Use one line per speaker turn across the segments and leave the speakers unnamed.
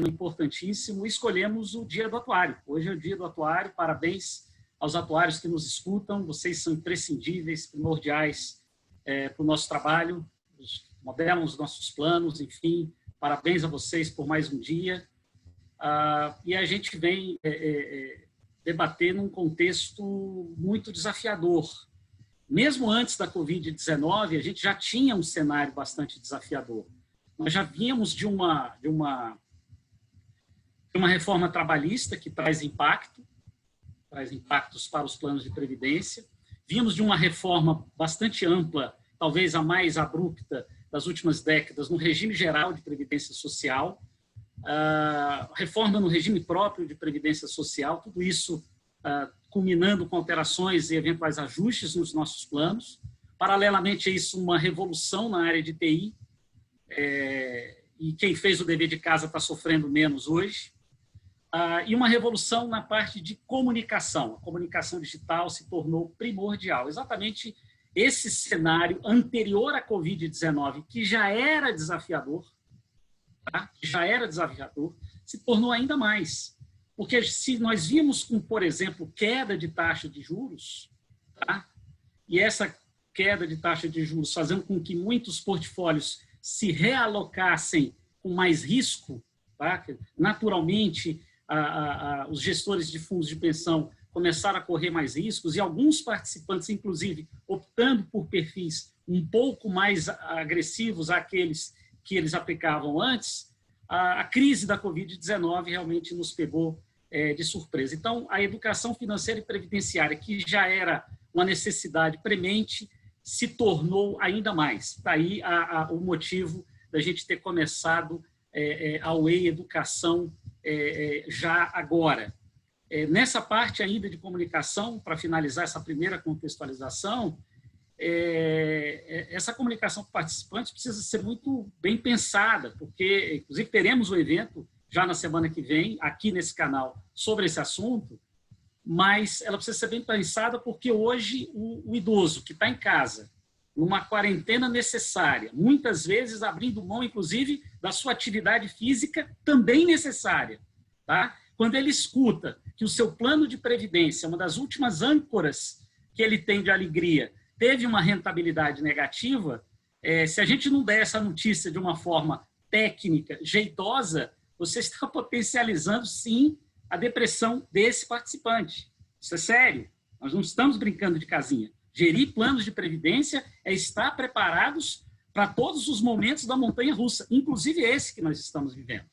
importantíssimo, escolhemos o Dia do Atuário. Hoje é o Dia do Atuário, parabéns aos atuários que nos escutam, vocês são imprescindíveis, primordiais para o nosso trabalho, modelam os nossos planos, enfim, parabéns a vocês por mais um dia. E a gente vem debater num contexto muito desafiador. Mesmo antes da Covid-19, a gente já tinha um cenário bastante desafiador. Nós já vínhamos de uma reforma trabalhista que traz impactos para os planos de previdência. Vínhamos de uma reforma bastante ampla, talvez a mais abrupta das últimas décadas, no regime geral de previdência social, reforma no regime próprio de previdência social, tudo isso culminando com alterações e eventuais ajustes nos nossos planos. Paralelamente a isso, uma revolução na área de TI, e quem fez o dever de casa está sofrendo menos hoje. E uma revolução na parte de comunicação. A comunicação digital se tornou primordial. Exatamente esse cenário anterior à Covid-19, que já era desafiador, se tornou ainda mais. Porque se nós vimos com, por exemplo, queda de taxa de juros, e essa queda de taxa de juros fazendo com que muitos portfólios se realocassem com mais risco, naturalmente, os gestores de fundos de pensão começaram a correr mais riscos e alguns participantes, inclusive, optando por perfis um pouco mais agressivos àqueles que eles aplicavam antes, a crise da Covid-19 realmente nos pegou de surpresa. Então, a educação financeira e previdenciária, que já era uma necessidade premente, se tornou ainda mais. Está aí o motivo da gente ter começado a Way Educação já agora. Nessa parte ainda de comunicação, para finalizar essa primeira contextualização, essa comunicação com participantes precisa ser muito bem pensada, porque, inclusive, teremos o evento já na semana que vem, aqui nesse canal, sobre esse assunto, mas ela precisa ser bem pensada porque hoje o idoso que está em casa, numa quarentena necessária, muitas vezes abrindo mão, inclusive, da sua atividade física também necessária, quando ele escuta que o seu plano de previdência, uma das últimas âncoras que ele tem de alegria, teve uma rentabilidade negativa, se a gente não der essa notícia de uma forma técnica, jeitosa, você está potencializando, sim, a depressão desse participante. Isso é sério. Nós não estamos brincando de casinha. Gerir planos de previdência é estar preparados para todos os momentos da montanha-russa, inclusive esse que nós estamos vivendo.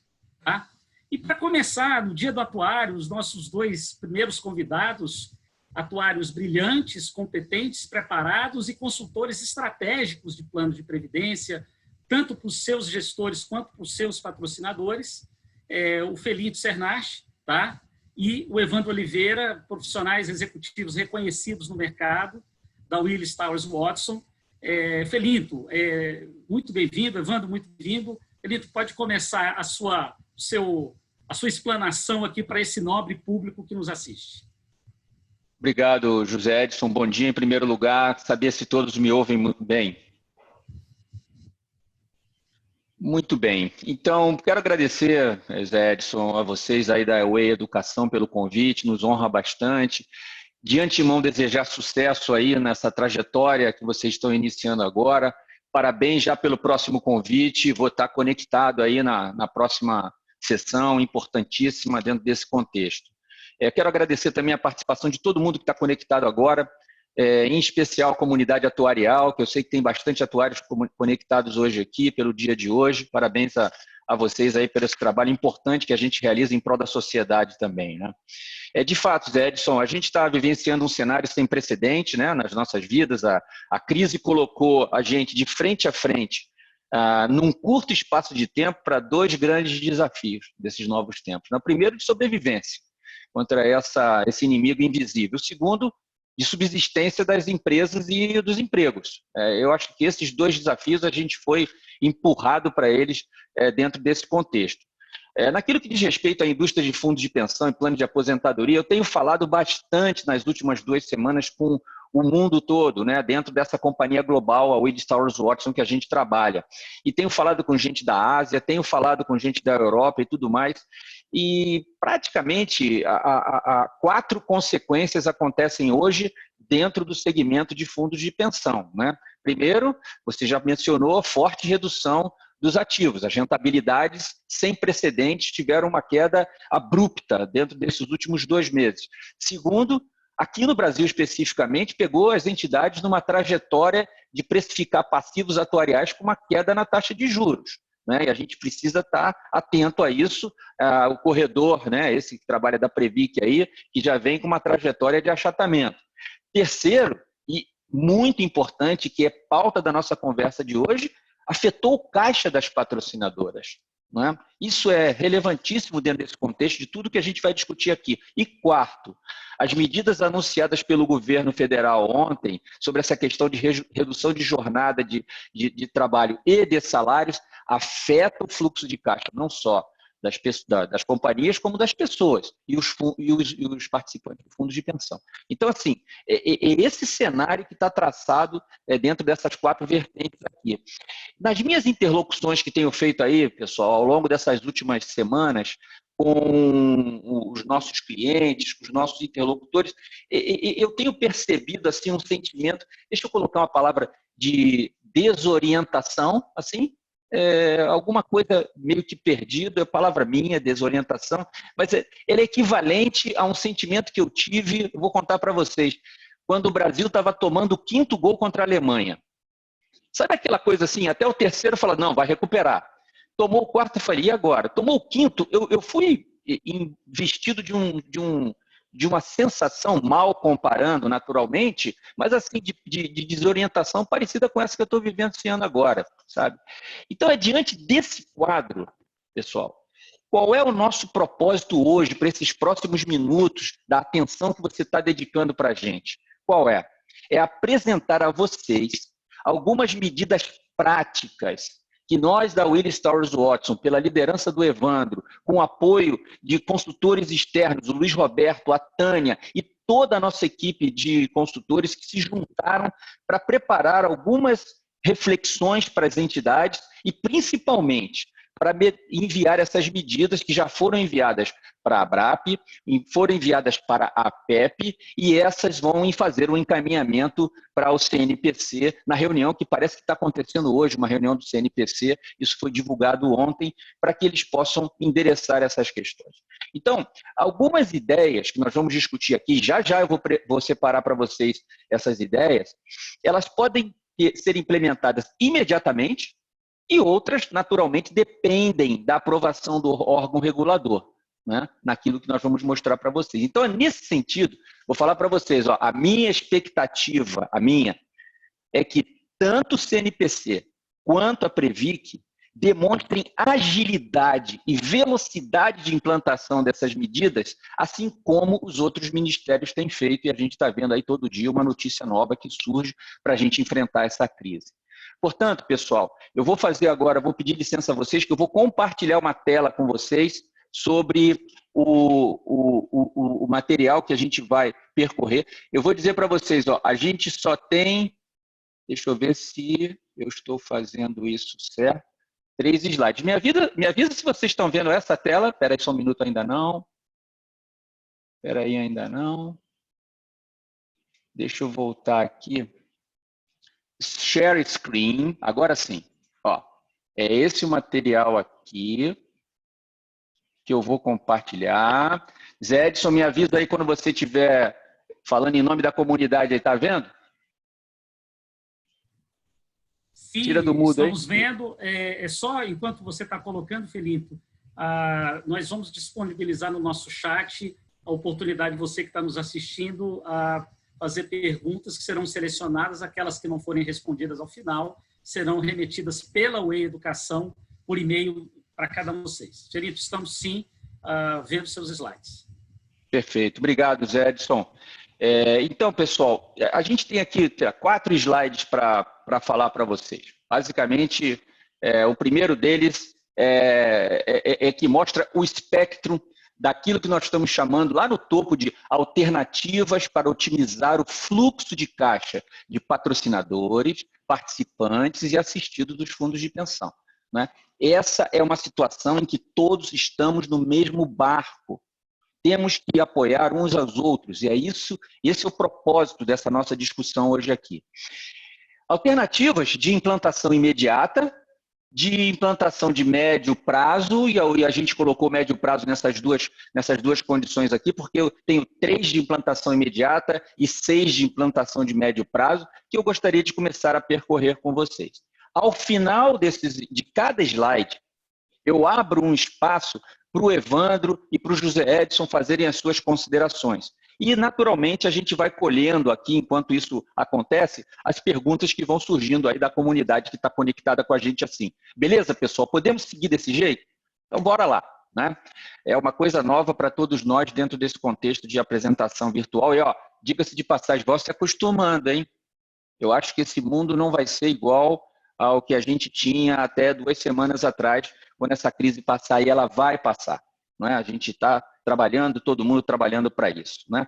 E para começar, no Dia do Atuário, os nossos dois primeiros convidados, atuários brilhantes, competentes, preparados e consultores estratégicos de planos de previdência, tanto para os seus gestores quanto para os seus patrocinadores, o Felinto Cernach, e o Evandro Oliveira, profissionais executivos reconhecidos no mercado, da Willis Towers Watson. Felinto, muito bem-vindo. Evandro, muito bem-vindo. Felinto, pode começar a sua explanação aqui para esse nobre público que nos assiste.
Obrigado, José Edson. Bom dia, em primeiro lugar. Saber se todos me ouvem muito bem. Muito bem. Então, quero agradecer, José Edson, a vocês aí da Way Educação pelo convite, nos honra bastante. De antemão, desejar sucesso aí nessa trajetória que vocês estão iniciando agora. Parabéns já pelo próximo convite. Vou estar conectado aí na próxima sessão, importantíssima dentro desse contexto. Quero agradecer também a participação de todo mundo que está conectado agora, em especial a comunidade atuarial, que eu sei que tem bastante atuários conectados hoje aqui, pelo dia de hoje. Parabéns a vocês aí pelo esse trabalho importante que a gente realiza em prol da sociedade também, De fato, Zé Edson, a gente está vivenciando um cenário sem precedente, nas nossas vidas. A crise colocou a gente de frente a frente, num curto espaço de tempo, para dois grandes desafios desses novos tempos. O primeiro, de sobrevivência contra esse inimigo invisível. O segundo, de subsistência das empresas e dos empregos. Eu acho que esses dois desafios a gente foi empurrado para eles dentro desse contexto. Naquilo que diz respeito à indústria de fundos de pensão e plano de aposentadoria, eu tenho falado bastante nas últimas 2 semanas com o mundo todo, né, dentro dessa companhia global, a Willis Towers Watson, que a gente trabalha. E tenho falado com gente da Ásia, tenho falado com gente da Europa e tudo mais, e praticamente 4 consequências acontecem hoje dentro do segmento de fundos de pensão, né? Primeiro, você já mencionou a forte redução dos ativos. As rentabilidades sem precedentes tiveram uma queda abrupta dentro desses últimos 2 meses. Segundo, aqui no Brasil especificamente, pegou as entidades numa trajetória de precificar passivos atuariais com uma queda na taxa de juros, né? E a gente precisa estar atento a isso. O corredor, né, esse que trabalha da Previc aí, que já vem com uma trajetória de achatamento. Terceiro, e muito importante, que é pauta da nossa conversa de hoje, afetou o caixa das patrocinadoras, não é? Isso é relevantíssimo dentro desse contexto de tudo que a gente vai discutir aqui. E quarto, as medidas anunciadas pelo governo federal ontem sobre essa questão de redução de jornada de trabalho e de salários afeta o fluxo de caixa, não só das companhias, como das pessoas e os participantes dos fundos de pensão. Então, assim, é esse cenário que está traçado dentro dessas 4 vertentes aqui. Nas minhas interlocuções que tenho feito aí, pessoal, ao longo dessas últimas semanas, com os nossos clientes, com os nossos interlocutores, eu tenho percebido assim, um sentimento, deixa eu colocar uma palavra de desorientação, assim, alguma coisa meio que perdida, é palavra minha, desorientação, mas ele é equivalente a um sentimento que eu tive, eu vou contar para vocês, quando o Brasil estava tomando o 5º gol contra a Alemanha. Sabe aquela coisa assim, até o terceiro fala, não, vai recuperar. Tomou o 4º, eu falei, e agora? Tomou o 5º, eu fui investido de uma sensação, mal comparando naturalmente, mas assim, de desorientação parecida com essa que eu estou vivenciando agora, sabe? Então, é diante desse quadro, pessoal, qual é o nosso propósito hoje, para esses próximos minutos, da atenção que você está dedicando para a gente? Qual é? É apresentar a vocês algumas medidas práticas que nós da Willis Towers Watson, pela liderança do Evandro, com o apoio de consultores externos, o Luiz Roberto, a Tânia e toda a nossa equipe de consultores que se juntaram para preparar algumas reflexões para as entidades e, principalmente, para enviar essas medidas que já foram enviadas para a ABRAP, foram enviadas para a APEP e essas vão fazer um encaminhamento para o CNPC na reunião que parece que está acontecendo hoje, uma reunião do CNPC, isso foi divulgado ontem, para que eles possam endereçar essas questões. Então, algumas ideias que nós vamos discutir aqui, já eu vou separar para vocês essas ideias, elas podem ser implementadas imediatamente, e outras, naturalmente, dependem da aprovação do órgão regulador, né? Naquilo que nós vamos mostrar para vocês. Então, nesse sentido, vou falar para vocês, a minha expectativa, é que tanto o CNPC quanto a Previc demonstrem agilidade e velocidade de implantação dessas medidas, assim como os outros ministérios têm feito, e a gente está vendo aí todo dia uma notícia nova que surge para a gente enfrentar essa crise. Portanto, pessoal, eu vou fazer agora, vou pedir licença a vocês, que eu vou compartilhar uma tela com vocês sobre o material que a gente vai percorrer. Eu vou dizer para vocês, a gente só tem, deixa eu ver se eu estou fazendo isso certo, 3 slides. Me avisa se vocês estão vendo essa tela. Espera aí só um minuto, ainda não. Espera aí, ainda não. Deixa eu voltar aqui. Share screen, agora sim. É esse o material aqui que eu vou compartilhar. Zé Edson, me avisa aí quando você estiver falando em nome da comunidade aí, tá vendo?
Sim,
tira do mudo aí.
Estamos vendo. Só enquanto você está colocando, Felipe, nós vamos disponibilizar no nosso chat a oportunidade de você que está nos assistindo a fazer perguntas que serão selecionadas, aquelas que não forem respondidas ao final, serão remetidas pela Way Educação por e-mail para cada um de vocês. Felipe, estamos sim vendo seus slides.
Perfeito. Obrigado, Zé Edson. Então, pessoal, a gente tem aqui 4 slides para falar para vocês. Basicamente, o primeiro deles é que mostra o espectro daquilo que nós estamos chamando lá no topo de alternativas para otimizar o fluxo de caixa de patrocinadores, participantes e assistidos dos fundos de pensão, né? Essa é uma situação em que todos estamos no mesmo barco. Temos que apoiar uns aos outros, e esse é o propósito dessa nossa discussão hoje aqui. Alternativas de implantação imediata, de implantação de médio prazo, e a gente colocou médio prazo nessas duas condições aqui, porque eu tenho 3 de implantação imediata e 6 de implantação de médio prazo, que eu gostaria de começar a percorrer com vocês. Ao final de cada slide, eu abro um espaço para o Evandro e para o José Edson fazerem as suas considerações. E, naturalmente, a gente vai colhendo aqui, enquanto isso acontece, as perguntas que vão surgindo aí da comunidade que está conectada com a gente assim. Beleza, pessoal? Podemos seguir desse jeito? Então, bora lá, né? É uma coisa nova para todos nós dentro desse contexto de apresentação virtual. E, ó, diga-se de passagem, vão se acostumando, hein? Eu acho que esse mundo não vai ser igual ao que a gente tinha até 2 semanas atrás, quando essa crise passar, e ela vai passar. Não é? A gente está trabalhando, todo mundo trabalhando para isso. Né?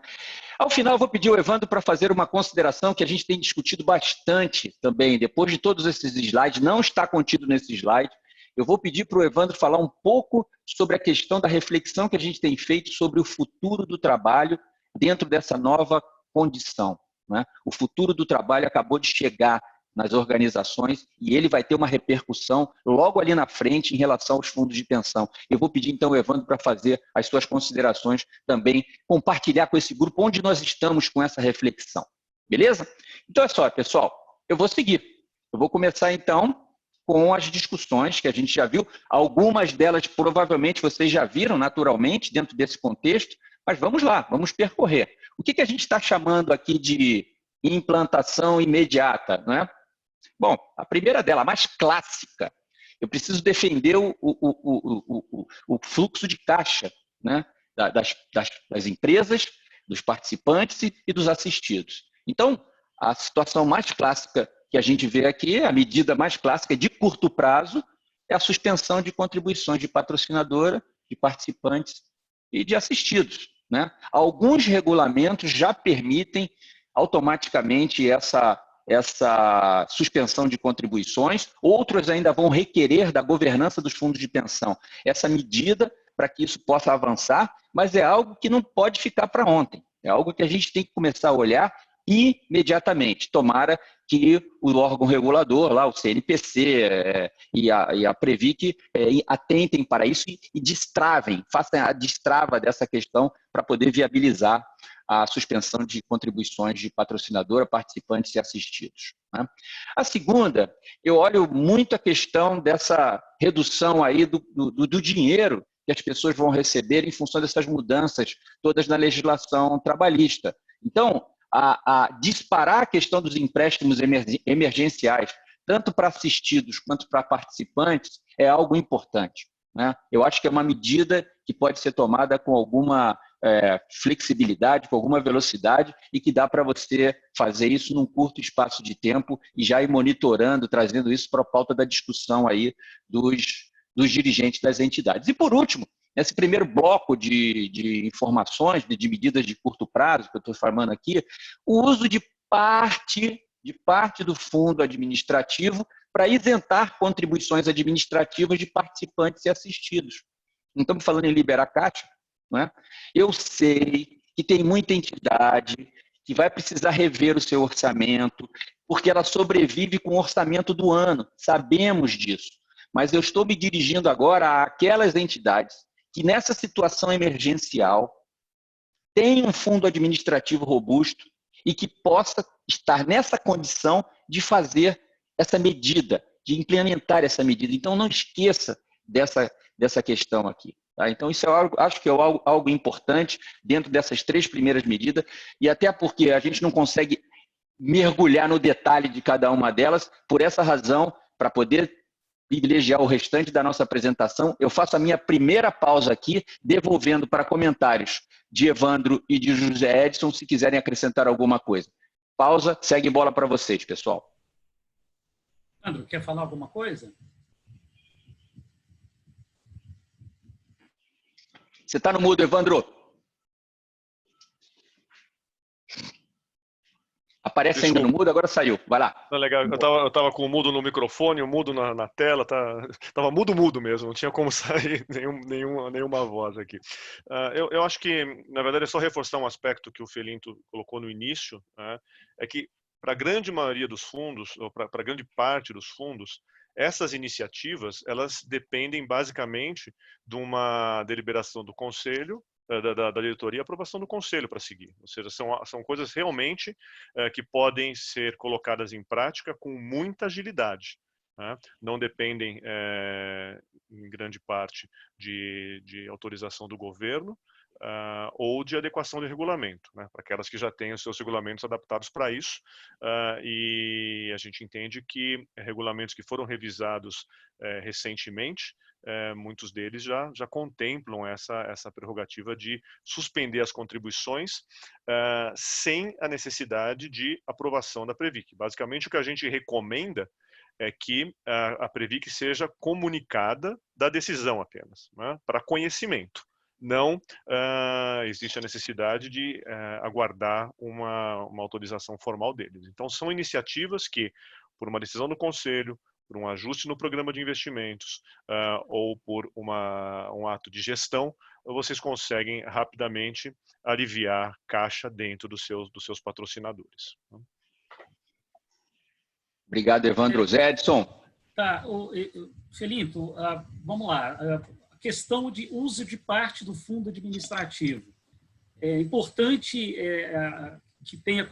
Ao final, eu vou pedir ao Evandro para fazer uma consideração que a gente tem discutido bastante também, depois de todos esses slides, não está contido nesse slide. Eu vou pedir para o Evandro falar um pouco sobre a questão da reflexão que a gente tem feito sobre o futuro do trabalho dentro dessa nova condição. Né? O futuro do trabalho acabou de chegar nas organizações e ele vai ter uma repercussão logo ali na frente em relação aos fundos de pensão. Eu vou pedir então ao Evandro para fazer as suas considerações também, compartilhar com esse grupo onde nós estamos com essa reflexão. Beleza? Então é só, pessoal, eu vou seguir. Eu vou começar então com as discussões que a gente já viu. Algumas delas provavelmente vocês já viram naturalmente dentro desse contexto, mas vamos lá, vamos percorrer. O que a gente está chamando aqui de implantação imediata, não é? Bom, a primeira dela, a mais clássica, eu preciso defender o fluxo de caixa, né, das empresas, dos participantes e dos assistidos. Então, a situação mais clássica que a gente vê aqui, a medida mais clássica de curto prazo, é a suspensão de contribuições de patrocinadora, de participantes e de assistidos. Né? Alguns regulamentos já permitem automaticamente essa suspensão de contribuições, outros ainda vão requerer da governança dos fundos de pensão essa medida para que isso possa avançar, mas é algo que não pode ficar para ontem, é algo que a gente tem que começar a olhar imediatamente. Tomara que o órgão regulador, lá, o CNPC e a Previc atentem para isso e destravem, façam a destrava dessa questão para poder viabilizar a suspensão de contribuições de patrocinadora, participantes e assistidos. Né? A segunda, eu olho muito a questão dessa redução aí do dinheiro que as pessoas vão receber em função dessas mudanças todas na legislação trabalhista. Então, a disparar a questão dos empréstimos emergenciais, tanto para assistidos quanto para participantes, é algo importante. Né? Eu acho que é uma medida que pode ser tomada com alguma flexibilidade, com alguma velocidade e que dá para você fazer isso num curto espaço de tempo e já ir monitorando, trazendo isso para a pauta da discussão aí dos dirigentes das entidades. E, por último, nesse primeiro bloco de informações, de medidas de curto prazo, que eu estou falando aqui, o uso de parte do fundo administrativo para isentar contribuições administrativas de participantes e assistidos. Não estamos falando em liberar caixa, não é? Eu sei que tem muita entidade que vai precisar rever o seu orçamento, porque ela sobrevive com o orçamento do ano, sabemos disso. Mas eu estou me dirigindo agora àquelas entidades que nessa situação emergencial tem um fundo administrativo robusto e que possa estar nessa condição de fazer essa medida, de implementar essa medida. Então, não esqueça dessa questão aqui. Tá? Então, isso acho que é algo importante dentro dessas 3 primeiras medidas, e até porque a gente não consegue mergulhar no detalhe de cada uma delas, por essa razão, para poder privilegiar o restante da nossa apresentação, eu faço a minha primeira pausa aqui, devolvendo para comentários de Evandro e de José Edson, se quiserem acrescentar alguma coisa. Pausa, segue bola para vocês, pessoal.
Evandro, quer falar alguma coisa?
Você está no mudo, Evandro. Aparece
Desculpa.
ainda no mudo, agora saiu. Vai lá.
Tá legal. Eu tava com o mudo no microfone, o mudo na tela, tava mudo mesmo, não tinha como sair nenhuma voz aqui. Eu acho que, na verdade, é só reforçar um aspecto que o Felinto colocou no início, né, é que para a grande maioria dos fundos, ou para grande parte dos fundos, essas iniciativas, elas dependem basicamente de uma deliberação do conselho, da diretoria, e aprovação do conselho para seguir. Ou seja, são coisas realmente que podem ser colocadas em prática com muita agilidade. Né? Não dependem, em grande parte, de autorização do governo, ou de adequação de regulamento, né, para aquelas que já têm os seus regulamentos adaptados para isso, e a gente entende que regulamentos que foram revisados recentemente, muitos deles já contemplam essa prerrogativa de suspender as contribuições sem a necessidade de aprovação da Previc. Basicamente, o que a gente recomenda é que a Previc seja comunicada da decisão apenas, né, para conhecimento. Não existe a necessidade de aguardar uma autorização formal deles. Então, são iniciativas que, por uma decisão do Conselho, por um ajuste no programa de investimentos ou por um ato de gestão, vocês conseguem rapidamente aliviar caixa dentro dos seus patrocinadores.
Obrigado, Evandro. Zé Edson.
Tá, Felinto, vamos lá. A questão de uso de parte do fundo administrativo. É importante que tenha,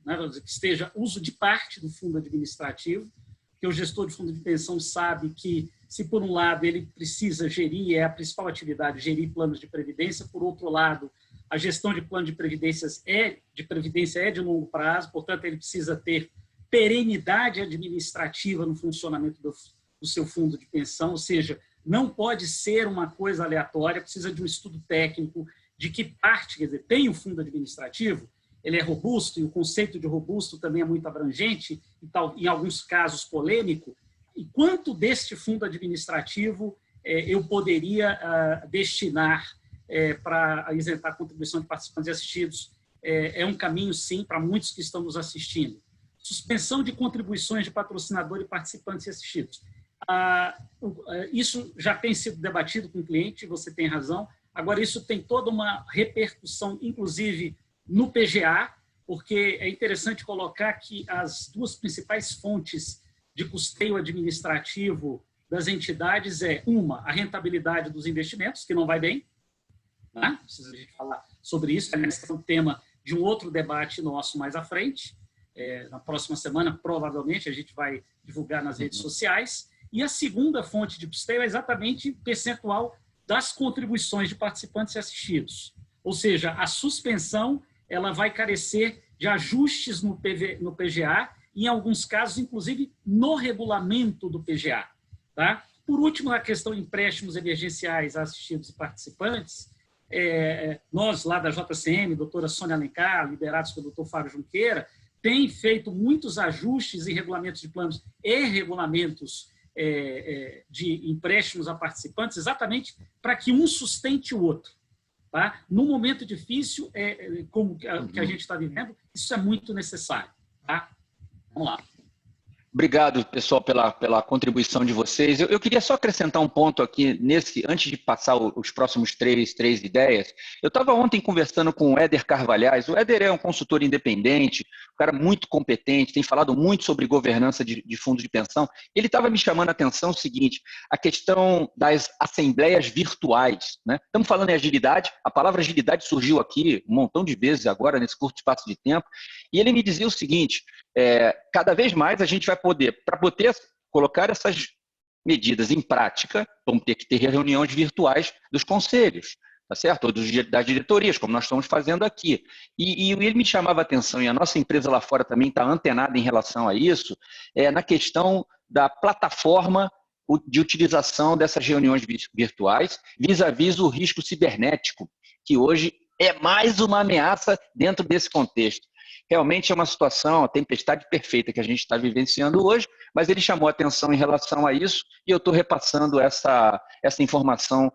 né, que esteja uso de parte do fundo administrativo, que o gestor de fundo de pensão sabe que, se por um lado ele precisa gerir, é a principal atividade, gerir planos de previdência, por outro lado, a gestão de plano de previdência é de longo prazo, portanto, ele precisa ter perenidade administrativa no funcionamento do seu fundo de pensão, ou seja, não pode ser uma coisa aleatória, precisa de um estudo técnico de que parte, quer dizer, tem o fundo administrativo, ele é robusto, e o conceito de robusto também é muito abrangente, e em alguns casos polêmico, e quanto deste fundo administrativo eu poderia destinar para isentar a contribuição de participantes e assistidos? É um caminho, sim, para muitos que estão nos assistindo. Suspensão de contribuições de patrocinador e participantes e assistidos. Isso já tem sido debatido com o cliente, você tem razão. Agora, isso tem toda uma repercussão, inclusive no PGA, porque é interessante colocar que as duas principais fontes de custeio administrativo das entidades a rentabilidade dos investimentos, que não vai bem, né? Precisa a gente falar sobre isso, é um tema de um outro debate nosso mais à frente. Na próxima semana, provavelmente, a gente vai divulgar nas redes sociais. E a segunda fonte de custeio é exatamente o percentual das contribuições de participantes e assistidos. Ou seja, a suspensão ela vai carecer de ajustes no PGA, e em alguns casos, inclusive, no regulamento do PGA. Tá? Por último, a questão de empréstimos emergenciais a assistidos e participantes, nós, lá da JCM, doutora Sônia Alencar, liderados pelo doutor Fábio Junqueira, tem feito muitos ajustes em regulamentos de planos e regulamentos de empréstimos a participantes, exatamente para que um sustente o outro. Tá? Num momento difícil, como que a gente está vivendo, isso é muito necessário. Tá? Vamos lá.
Obrigado, pessoal, pela contribuição de vocês. Eu queria só acrescentar um ponto aqui, antes de passar os próximos três ideias. Eu estava ontem conversando com o Éder Carvalhais. O Éder é um consultor independente, um cara muito competente, tem falado muito sobre governança de fundos de pensão. Ele estava me chamando a atenção o seguinte, a questão das assembleias virtuais. Né? Estamos falando em agilidade, a palavra agilidade surgiu aqui um montão de vezes agora, nesse curto espaço de tempo, e ele me dizia o seguinte, cada vez mais a gente vai poder, para poder colocar essas medidas em prática, vamos ter que ter reuniões virtuais dos conselhos, tá certo? Ou das diretorias, como nós estamos fazendo aqui. E ele me chamava a atenção, e a nossa empresa lá fora também está antenada em relação a isso, na questão da plataforma de utilização dessas reuniões virtuais, vis-à-vis o risco cibernético, que hoje é mais uma ameaça dentro desse contexto. Realmente é uma situação, a tempestade perfeita que a gente está vivenciando hoje, mas ele chamou atenção em relação a isso e eu estou repassando essa informação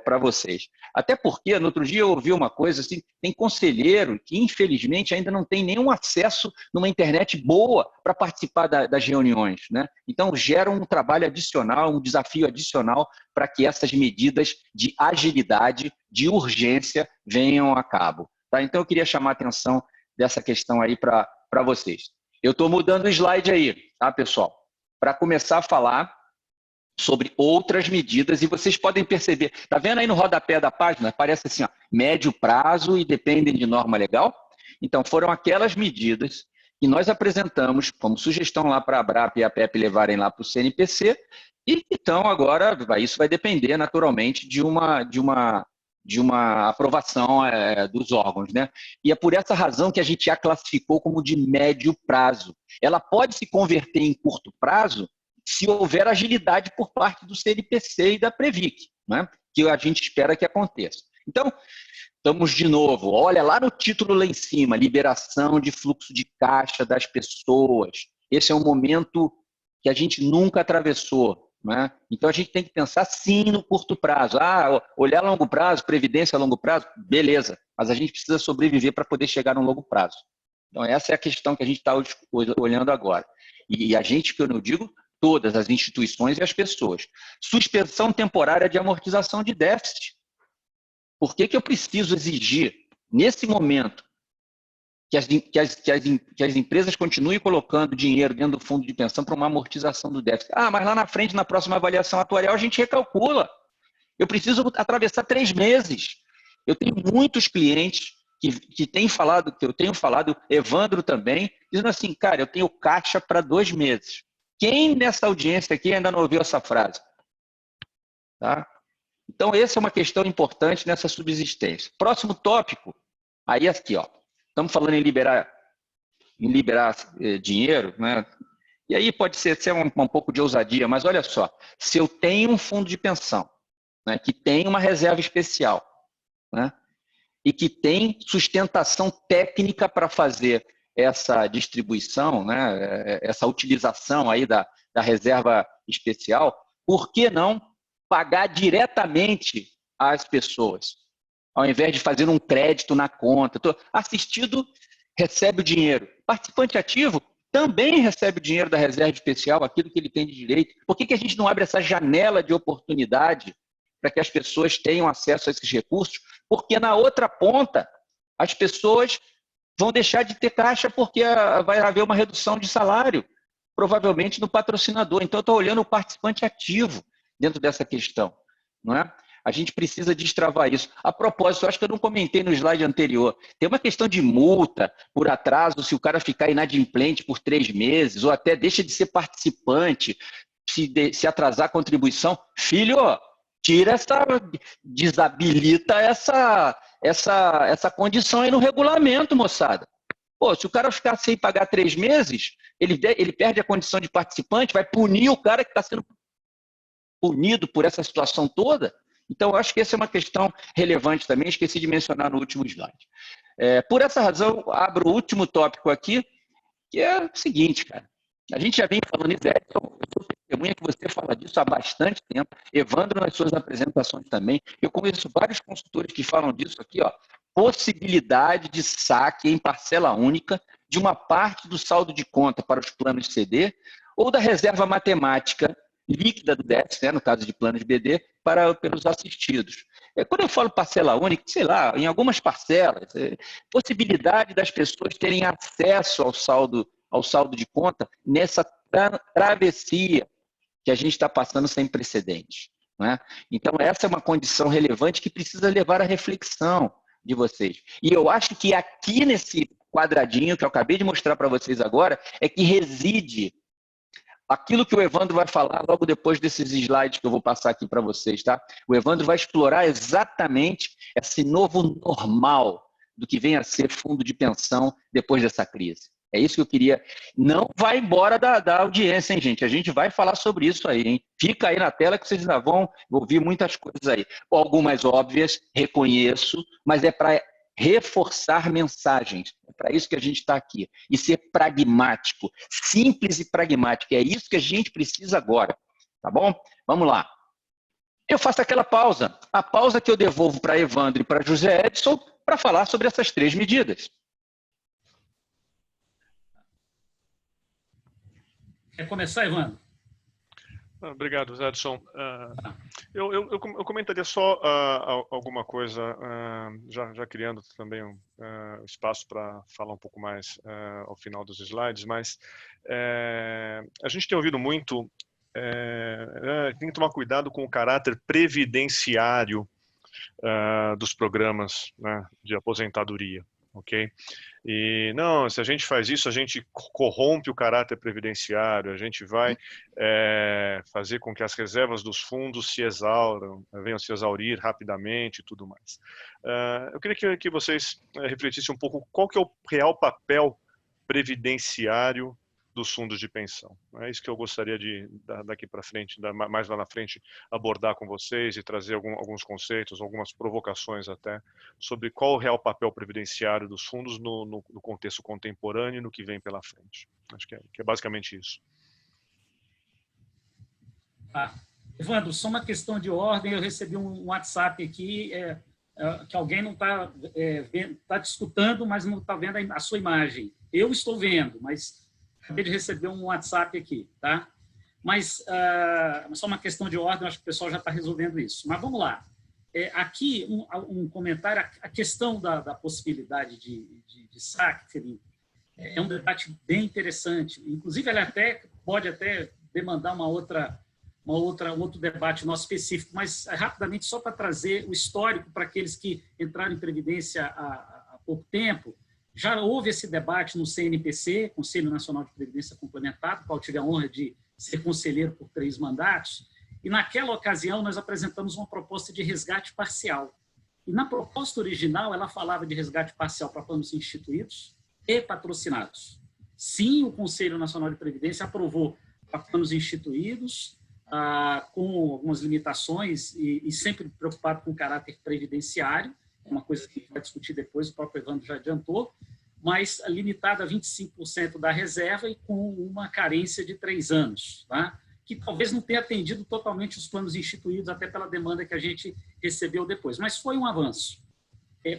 para vocês. Até porque, no outro dia, eu ouvi uma coisa assim, tem conselheiro que, infelizmente, ainda não tem nenhum acesso numa internet boa para participar das reuniões, né? Então, gera um trabalho adicional, um desafio adicional para que essas medidas de agilidade, de urgência, venham a cabo. Tá? Então, eu queria chamar a atenção dessa questão aí para vocês. Eu estou mudando o slide aí, tá, pessoal? Para começar a falar sobre outras medidas, e vocês podem perceber, tá vendo aí no rodapé da página? Parece assim, ó, médio prazo e dependem de norma legal. Então, foram aquelas medidas que nós apresentamos como sugestão lá para a ABRAP e a APEP levarem lá para o CNPC, e então agora isso vai depender naturalmente de uma aprovação dos órgãos, né? E é por essa razão que a gente a classificou como de médio prazo. Ela pode se converter em curto prazo se houver agilidade por parte do CNPC e da Previc, né? Que a gente espera que aconteça. Então, estamos de novo, olha lá no título lá em cima, liberação de fluxo de caixa das pessoas. Esse é um momento que a gente nunca atravessou. Né? Então, a gente tem que pensar, sim, no curto prazo. Olhar a longo prazo, previdência a longo prazo, beleza. Mas a gente precisa sobreviver para poder chegar no longo prazo. Então, essa é a questão que a gente está olhando agora. E a gente, que eu não digo, todas as instituições e as pessoas. Suspensão temporária de amortização de déficit. Por que eu preciso exigir, nesse momento, que as empresas continuem colocando dinheiro dentro do fundo de pensão para uma amortização do déficit? Mas lá na frente, na próxima avaliação atuarial, a gente recalcula. Eu preciso atravessar 3 meses. Eu tenho muitos clientes que têm falado, que eu tenho falado, Evandro também, dizendo assim, cara, eu tenho caixa para 2 meses. Quem nessa audiência aqui ainda não ouviu essa frase? Tá? Então, essa é uma questão importante nessa subsistência. Próximo tópico, aí aqui, ó. Estamos falando em liberar dinheiro, né? E aí pode ser um pouco de ousadia, mas olha só, se eu tenho um fundo de pensão, né, que tem uma reserva especial, né, e que tem sustentação técnica para fazer essa distribuição, né, essa utilização aí da reserva especial, por que não pagar diretamente às pessoas? Ao invés de fazer um crédito na conta. Assistido recebe o dinheiro. Participante ativo também recebe o dinheiro da reserva especial, aquilo que ele tem de direito. Por que a gente não abre essa janela de oportunidade para que as pessoas tenham acesso a esses recursos? Porque na outra ponta, as pessoas vão deixar de ter caixa porque vai haver uma redução de salário, provavelmente no patrocinador. Então, eu estou olhando o participante ativo dentro dessa questão, não é? A gente precisa destravar isso. A propósito, eu acho que eu não comentei no slide anterior, tem uma questão de multa por atraso, se o cara ficar inadimplente por 3 meses, ou até deixa de ser participante, se atrasar a contribuição. Filho, desabilita essa condição aí no regulamento, moçada. Pô, se o cara ficar sem pagar 3 meses, ele perde a condição de participante, vai punir o cara que está sendo punido por essa situação toda. Então, eu acho que essa é uma questão relevante também, esqueci de mencionar no último slide. Por essa razão, abro o último tópico aqui, que é o seguinte, cara. A gente já vem falando isso, Edson, eu sou testemunha que você fala disso há bastante tempo, Evandro nas suas apresentações também. Eu conheço vários consultores que falam disso aqui, ó, possibilidade de saque em parcela única de uma parte do saldo de conta para os planos CD ou da reserva matemática líquida do déficit, né, no caso de planos BD, pelos assistidos. Quando eu falo parcela única, sei lá, em algumas parcelas, possibilidade das pessoas terem acesso ao saldo de conta nessa travessia que a gente está passando sem precedentes. Né? Então, essa é uma condição relevante que precisa levar à reflexão de vocês. E eu acho que aqui nesse quadradinho que eu acabei de mostrar para vocês agora, é que reside aquilo que o Evandro vai falar logo depois desses slides que eu vou passar aqui para vocês, tá? O Evandro vai explorar exatamente esse novo normal do que vem a ser fundo de pensão depois dessa crise. É isso que eu queria. Não vai embora da audiência, hein, gente? A gente vai falar sobre isso aí, hein? Fica aí na tela que vocês ainda vão ouvir muitas coisas aí. Algumas óbvias, reconheço, mas é para reforçar mensagens. É para isso que a gente está aqui. E ser pragmático, simples e pragmático. É isso que a gente precisa agora. Tá bom? Vamos lá. Eu faço aquela pausa. A pausa que eu devolvo para Evandro e para José Edson para falar sobre essas 3 medidas.
Quer começar, Evandro?
Obrigado, Edson. Eu comentaria só alguma coisa, já criando também espaço para falar um pouco mais ao final dos slides, mas a gente tem ouvido muito, tem que tomar cuidado com o caráter previdenciário dos programas, né, de aposentadoria. Ok? E não, se a gente faz isso, a gente corrompe o caráter previdenciário, a gente vai fazer com que as reservas dos fundos se exauram, venham se exaurir rapidamente e tudo mais. Eu queria que vocês refletissem um pouco qual que é o real papel previdenciário dos fundos de pensão. É isso que eu gostaria de, daqui para frente, mais lá na frente, abordar com vocês e trazer alguns conceitos, algumas provocações até, sobre qual o real papel previdenciário dos fundos no contexto contemporâneo e no que vem pela frente. Acho que é basicamente isso.
Evandro, só uma questão de ordem, eu recebi um WhatsApp aqui, que alguém não está te escutando, mas não está vendo a sua imagem. Eu estou vendo, mas acabei de receber um WhatsApp aqui, tá? Mas só uma questão de ordem, acho que o pessoal já está resolvendo isso. Mas vamos lá. Aqui, um comentário, a questão da possibilidade de saque, Felipe, é um debate bem interessante. Inclusive, ela pode até demandar um outro debate nosso específico, mas rapidamente, só para trazer o histórico para aqueles que entraram em Previdência há pouco tempo. Já houve esse debate no CNPC, Conselho Nacional de Previdência Complementar, do qual tive a honra de ser conselheiro por 3 mandatos, e naquela ocasião nós apresentamos uma proposta de resgate parcial. E na proposta original ela falava de resgate parcial para planos instituídos e patrocinados. Sim, o Conselho Nacional de Previdência aprovou para planos instituídos, com algumas limitações e sempre preocupado com o caráter previdenciário, uma coisa que a gente vai discutir depois, o próprio Evandro já adiantou, mas limitada a 25% da reserva e com uma carência de 3 anos, tá? Que talvez não tenha atendido totalmente os planos instituídos, até pela demanda que a gente recebeu depois, mas foi um avanço.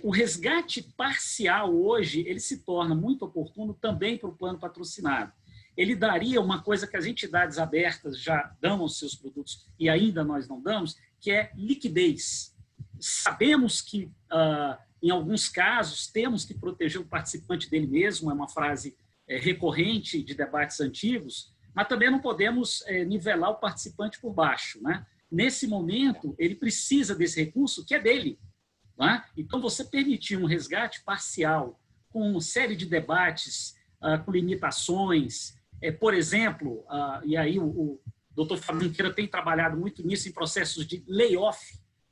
O resgate parcial hoje, ele se torna muito oportuno também para o plano patrocinado. Ele daria uma coisa que as entidades abertas já dão aos seus produtos e ainda nós não damos, que é liquidez. Sabemos que, em alguns casos, temos que proteger o participante dele mesmo, é uma frase recorrente de debates antigos, mas também não podemos nivelar o participante por baixo, né? Nesse momento, ele precisa desse recurso que é dele, né? Então, você permitir um resgate parcial com uma série de debates, com limitações, por exemplo, e aí o doutor Fábio Junqueira tem trabalhado muito nisso em processos de layoff,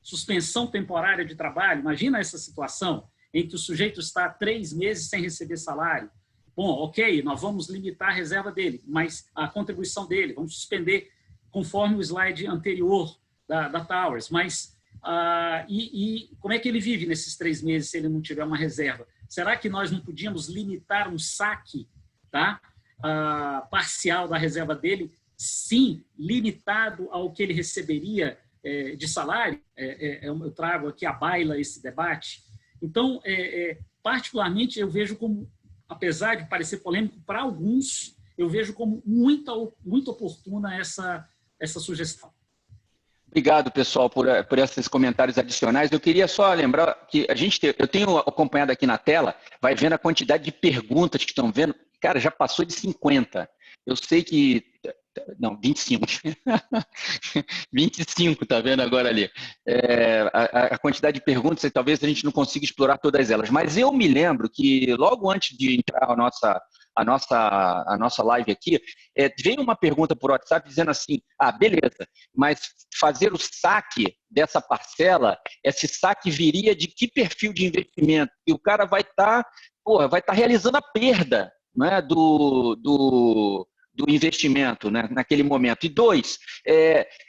suspensão temporária de trabalho. Imagina essa situação em que o sujeito está 3 meses sem receber salário. Bom, ok, nós vamos limitar a reserva dele, mas a contribuição dele, vamos suspender conforme o slide anterior da Towers. Mas como é que ele vive nesses 3 meses se ele não tiver uma reserva? Será que nós não podíamos limitar um saque, tá, parcial da reserva dele? Sim, limitado ao que ele receberia de salário. Eu trago aqui à baila esse debate. Então, particularmente, eu vejo como, apesar de parecer polêmico para alguns, eu vejo como muito oportuna essa sugestão.
Obrigado, pessoal, por esses comentários adicionais. Eu queria só lembrar que eu tenho acompanhado aqui na tela, vai vendo a quantidade de perguntas que estão vendo. Cara, já passou de 50. Eu sei que... Não, 25. 25, tá vendo agora ali? A quantidade de perguntas, e talvez a gente não consiga explorar todas elas. Mas eu me lembro que logo antes de entrar a nossa live aqui, veio uma pergunta por WhatsApp dizendo assim, beleza, mas fazer o saque dessa parcela, esse saque viria de que perfil de investimento? E o cara vai estar realizando a perda, né, do do investimento, né, naquele momento. E dois,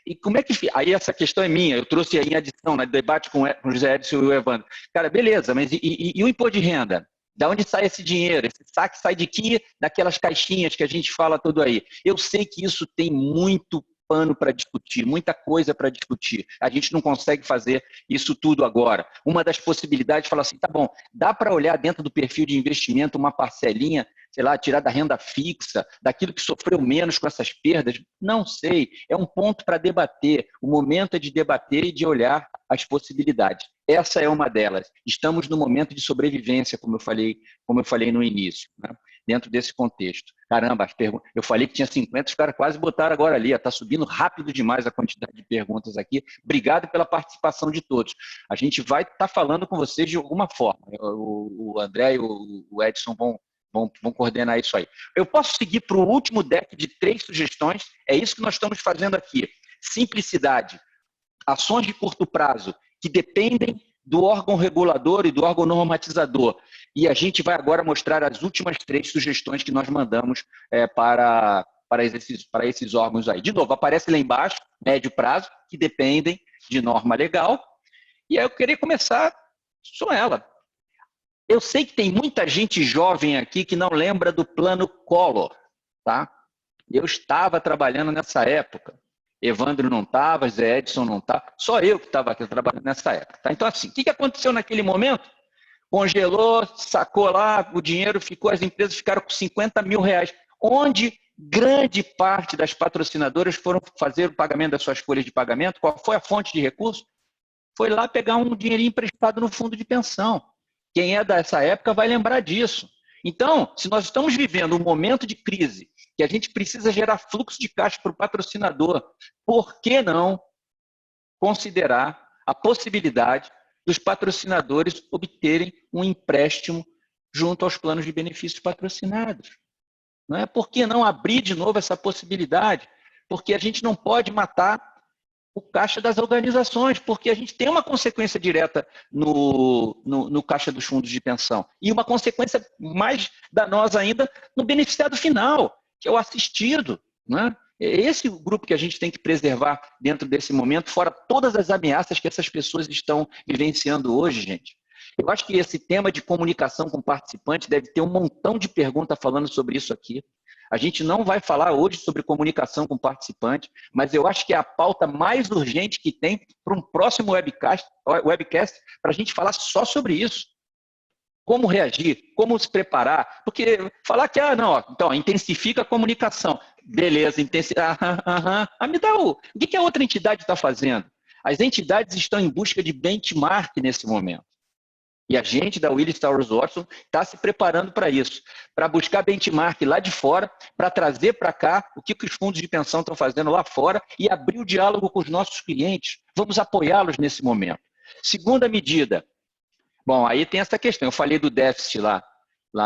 e como é que... Aí essa questão é minha, eu trouxe aí em adição, no debate com o José Edson e o Evandro. Cara, beleza, mas e o imposto de renda? Da onde sai esse dinheiro? Esse saque sai de que? Daquelas caixinhas que a gente fala tudo aí. Eu sei que isso tem muito pano para discutir, muita coisa para discutir. A gente não consegue fazer isso tudo agora. Uma das possibilidades é falar assim, tá bom, dá para olhar dentro do perfil de investimento uma parcelinha, sei lá, tirar da renda fixa, daquilo que sofreu menos com essas perdas? Não sei. É um ponto para debater. O momento é de debater e de olhar as possibilidades. Essa é uma delas. Estamos no momento de sobrevivência, como eu falei no início, né? Dentro desse contexto. Caramba, eu falei que tinha 50, os caras quase botaram agora ali. Está subindo rápido demais a quantidade de perguntas aqui. Obrigado pela participação de todos. A gente vai estar falando com vocês de alguma forma. O André e o Edson vão coordenar isso aí. Eu posso seguir para o último deck de 3 sugestões. É isso que nós estamos fazendo aqui. Simplicidade. Ações de curto prazo que dependem do órgão regulador e do órgão normatizador. E a gente vai agora mostrar as últimas 3 sugestões que nós mandamos para esses órgãos aí. De novo, aparece lá embaixo, médio prazo, que dependem de norma legal. E aí eu queria começar com ela. Eu sei que tem muita gente jovem aqui que não lembra do plano Collor, tá? Eu estava trabalhando nessa época. Evandro não estava, Zé Edson não estava, só eu que estava aqui trabalhando nessa época. Tá? Então, assim, o que aconteceu naquele momento? Congelou, sacou lá, o dinheiro ficou, as empresas ficaram com 50 mil reais, onde grande parte das patrocinadoras foram fazer o pagamento das suas folhas de pagamento. Qual foi a fonte de recurso? Foi lá pegar um dinheirinho emprestado no fundo de pensão. Quem é dessa época vai lembrar disso. Então, se nós estamos vivendo um momento de crise, que a gente precisa gerar fluxo de caixa para o patrocinador, por que não considerar a possibilidade dos patrocinadores obterem um empréstimo junto aos planos de benefícios patrocinados? Não é? Por que não abrir de novo essa possibilidade? Porque a gente não pode matar o caixa das organizações, porque a gente tem uma consequência direta no caixa dos fundos de pensão e uma consequência mais danosa ainda no beneficiado final, que é o assistido, né? É esse o grupo que a gente tem que preservar dentro desse momento, fora todas as ameaças que essas pessoas estão vivenciando hoje, gente. Eu acho que esse tema de comunicação com o participante deve ter um montão de perguntas falando sobre isso aqui. A gente não vai falar hoje sobre comunicação com o participante, mas eu acho que é a pauta mais urgente que tem para um próximo webcast para a gente falar só sobre isso. Como reagir, como se preparar, porque falar que, não, então, intensifica a comunicação. Beleza, me dá o que a outra entidade está fazendo? As entidades estão em busca de benchmark nesse momento. E a gente da Willis Towers Watson está se preparando para isso, para buscar benchmark lá de fora, para trazer para cá o que os fundos de pensão estão fazendo lá fora e abrir o diálogo com os nossos clientes. Vamos apoiá-los nesse momento. Segunda medida. Bom, aí tem essa questão. Eu falei do déficit lá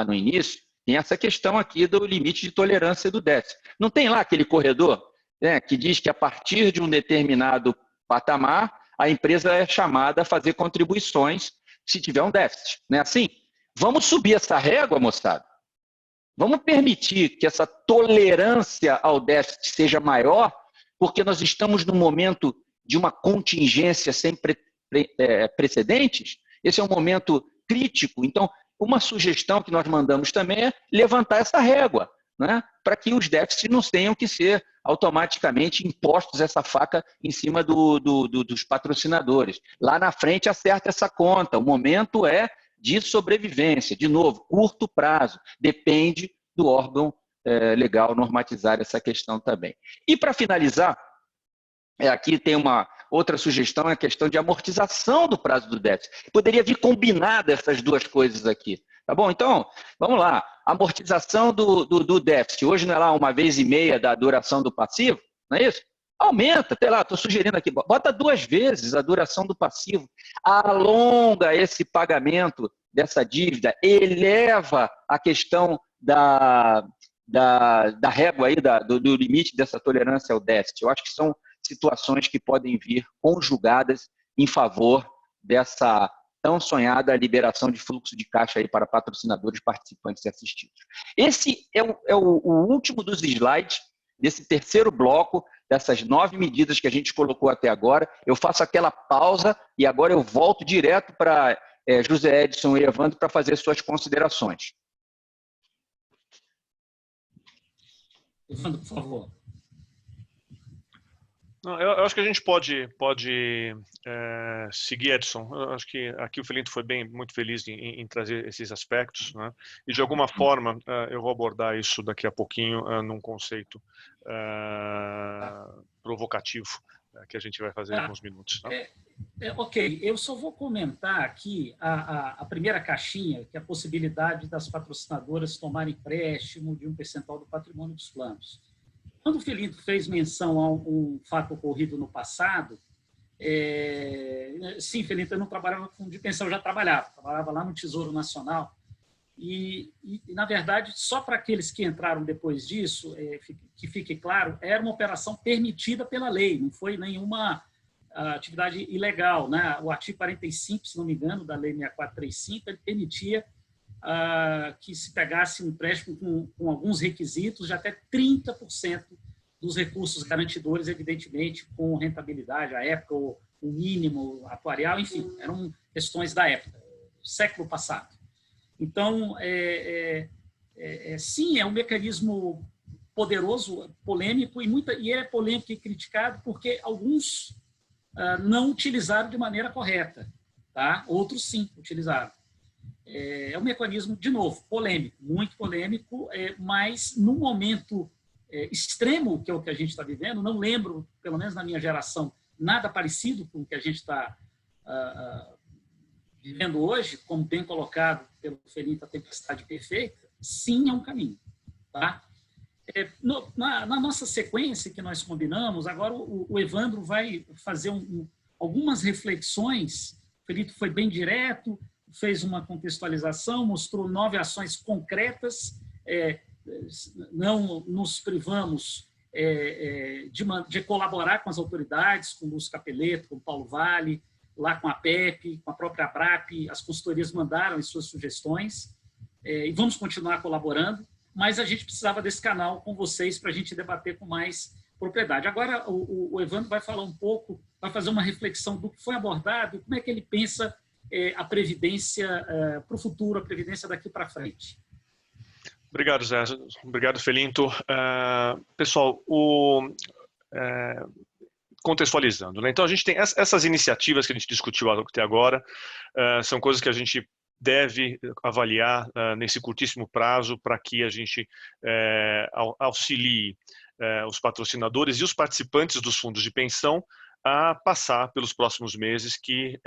no início. Tem essa questão aqui do limite de tolerância do déficit. Não tem lá aquele corredor, né, que diz que a partir de um determinado patamar, a empresa é chamada a fazer contribuições se tiver um déficit, não é assim? Vamos subir essa régua, moçada. Vamos permitir que essa tolerância ao déficit seja maior, porque nós estamos num momento de uma contingência sem precedentes. Esse é um momento crítico. Então, uma sugestão que nós mandamos também é levantar essa régua, né, para que os déficits não tenham que ser automaticamente impostos essa faca em cima dos patrocinadores. Lá na frente acerta essa conta. O momento é de sobrevivência. De novo, curto prazo. Depende do órgão legal normatizar essa questão também. E para finalizar, aqui tem uma outra sugestão, é a questão de amortização do prazo do déficit. Poderia vir combinada essas duas coisas aqui. Tá bom? Então, vamos lá. Amortização do déficit. Hoje não é lá 1,5 vezes da duração do passivo, não é isso? Aumenta, até lá, estou sugerindo aqui, bota 2 vezes a duração do passivo, alonga esse pagamento dessa dívida, eleva a questão da régua aí, do limite dessa tolerância ao déficit. Eu acho que são situações que podem vir conjugadas em favor dessa tão sonhada liberação de fluxo de caixa aí para patrocinadores, participantes e assistidos. Esse é o último dos slides desse terceiro bloco, dessas 9 medidas que a gente colocou até agora. Eu faço aquela pausa e agora eu volto direto para José Edson e Evandro para fazer suas considerações.
Evandro, por favor.
Não, eu acho que a gente pode seguir, Edson. Eu acho que aqui o Felinto foi muito feliz em trazer esses aspectos, né? E de alguma forma eu vou abordar isso daqui a pouquinho num conceito provocativo que a gente vai fazer em alguns minutos. Tá?
Ok, eu só vou comentar aqui a primeira caixinha, que é a possibilidade das patrocinadoras tomarem empréstimo de 1% do patrimônio dos planos. Quando o Felinto fez menção a um fato ocorrido no passado, sim, Felinto, eu não trabalhava com fundo de pensão, eu já trabalhava lá no Tesouro Nacional, e na verdade, só para aqueles que entraram depois disso, que fique claro, era uma operação permitida pela lei, não foi nenhuma atividade ilegal, né? O artigo 45, se não me engano, da Lei 6435, ele permitia que se pegasse um empréstimo com alguns requisitos de até 30% dos recursos garantidores, evidentemente, com rentabilidade, à época, o mínimo atuarial, enfim, eram questões da época, século passado. Então, sim, é um mecanismo poderoso, polêmico, e é polêmico e criticado porque alguns não utilizaram de maneira correta, tá? Outros sim utilizaram. É um mecanismo, de novo, polêmico, muito polêmico, mas no momento extremo, que é o que a gente está vivendo, não lembro, pelo menos na minha geração, nada parecido com o que a gente está vivendo hoje, como bem colocado pelo Felinto, a tempestade perfeita, sim, é um caminho. Tá? Na nossa sequência que nós combinamos, agora o Evandro vai fazer algumas reflexões. O Felinto foi bem direto, fez uma contextualização, mostrou 9 ações concretas, não nos privamos de colaborar com as autoridades, com o Lúcio Capeleto, com o Paulo Vale, lá com a PEP, com a própria ABRAP, as consultorias mandaram as suas sugestões, e vamos continuar colaborando, mas a gente precisava desse canal com vocês para a gente debater com mais propriedade. Agora o Evandro vai falar um pouco, vai fazer uma reflexão do que foi abordado e como é que ele pensa a previdência para o futuro, a previdência daqui para frente.
Obrigado, Zé. Obrigado, Felinto. Pessoal, contextualizando, né? Então, a gente tem essas iniciativas que a gente discutiu até agora, são coisas que a gente deve avaliar nesse curtíssimo prazo para que a gente auxilie os patrocinadores e os participantes dos fundos de pensão a passar pelos próximos meses que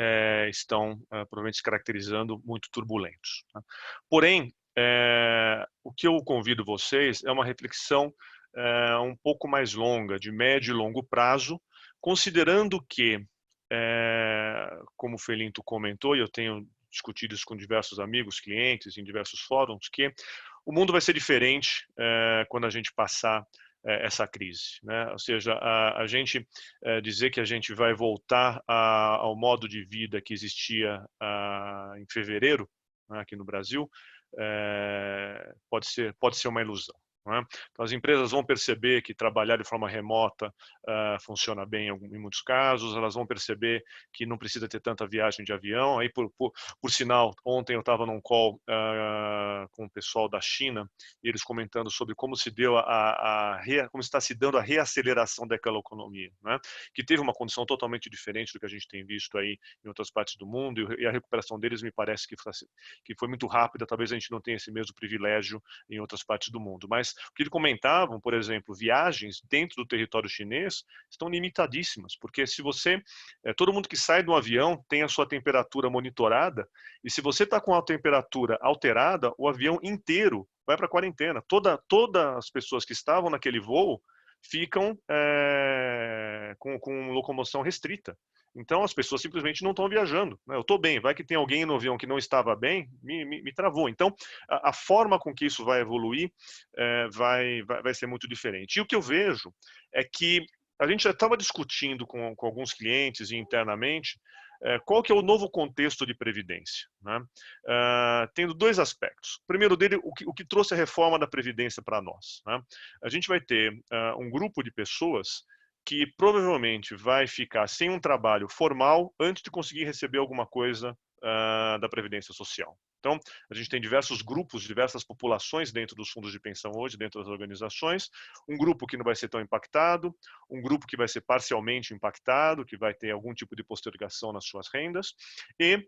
estão provavelmente se caracterizando muito turbulentos. Tá? Porém, o que eu convido vocês é uma reflexão um pouco mais longa, de médio e longo prazo, considerando que, como o Felinto comentou, e eu tenho discutido isso com diversos amigos, clientes, em diversos fóruns, que o mundo vai ser diferente quando a gente passar essa crise, né? Ou seja, a gente dizer que a gente vai voltar ao modo de vida que existia em fevereiro, né, aqui no Brasil, pode ser uma ilusão. Né? Então, as empresas vão perceber que trabalhar de forma remota funciona bem em muitos casos, elas vão perceber que não precisa ter tanta viagem de avião. Aí, por sinal, ontem eu estava num call com o pessoal da China, e eles comentando sobre como se deu como está se dando a reaceleração daquela economia, né? Que teve uma condição totalmente diferente do que a gente tem visto aí em outras partes do mundo, e a recuperação deles me parece que foi muito rápida. Talvez a gente não tenha esse mesmo privilégio em outras partes do mundo, mas o que eles comentavam, por exemplo, viagens dentro do território chinês estão limitadíssimas, porque se você, todo mundo que sai do avião tem a sua temperatura monitorada, e se você está com a temperatura alterada, o avião inteiro vai para a quarentena. Todas as pessoas que estavam naquele voo ficam com locomoção restrita. Então, as pessoas simplesmente não estão viajando. Eu estou bem, vai que tem alguém no avião que não estava bem, me travou. Então, a forma com que isso vai evoluir vai ser muito diferente. E o que eu vejo é que a gente já estava discutindo com alguns clientes internamente qual que é o novo contexto de previdência, né? Tendo dois aspectos. O primeiro dele, o que trouxe a reforma da previdência para nós, né? A gente vai ter um grupo de pessoas que provavelmente vai ficar sem um trabalho formal antes de conseguir receber alguma coisa da Previdência Social. Então, a gente tem diversos grupos, diversas populações dentro dos fundos de pensão hoje, dentro das organizações. Um grupo que não vai ser tão impactado, um grupo que vai ser parcialmente impactado, que vai ter algum tipo de postergação nas suas rendas, e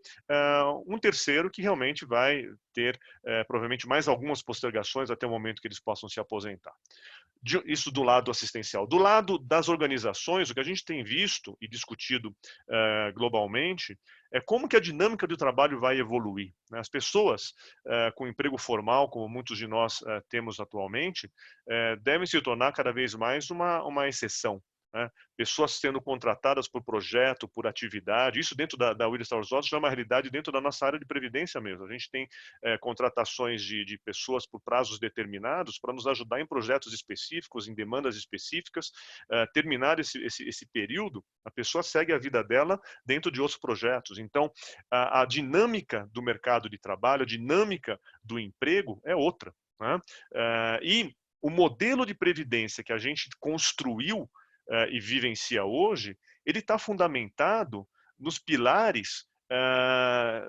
um terceiro que realmente vai ter provavelmente mais algumas postergações até o momento que eles possam se aposentar. Isso do lado assistencial. Do lado das organizações, o que a gente tem visto e discutido globalmente é como que a dinâmica do trabalho vai evoluir, né? As pessoas com emprego formal, como muitos de nós temos atualmente, devem se tornar cada vez mais uma exceção, né? Pessoas sendo contratadas por projeto, por atividade, isso dentro da Willis Towers Watson já é uma realidade dentro da nossa área de previdência mesmo. A gente tem contratações de pessoas por prazos determinados para nos ajudar em projetos específicos, em demandas específicas. Terminar esse período, a pessoa segue a vida dela dentro de outros projetos. Então, a dinâmica do mercado de trabalho, a dinâmica do emprego é outra, né? E o modelo de previdência que a gente construiu e vivencia hoje, ele está fundamentado nos pilares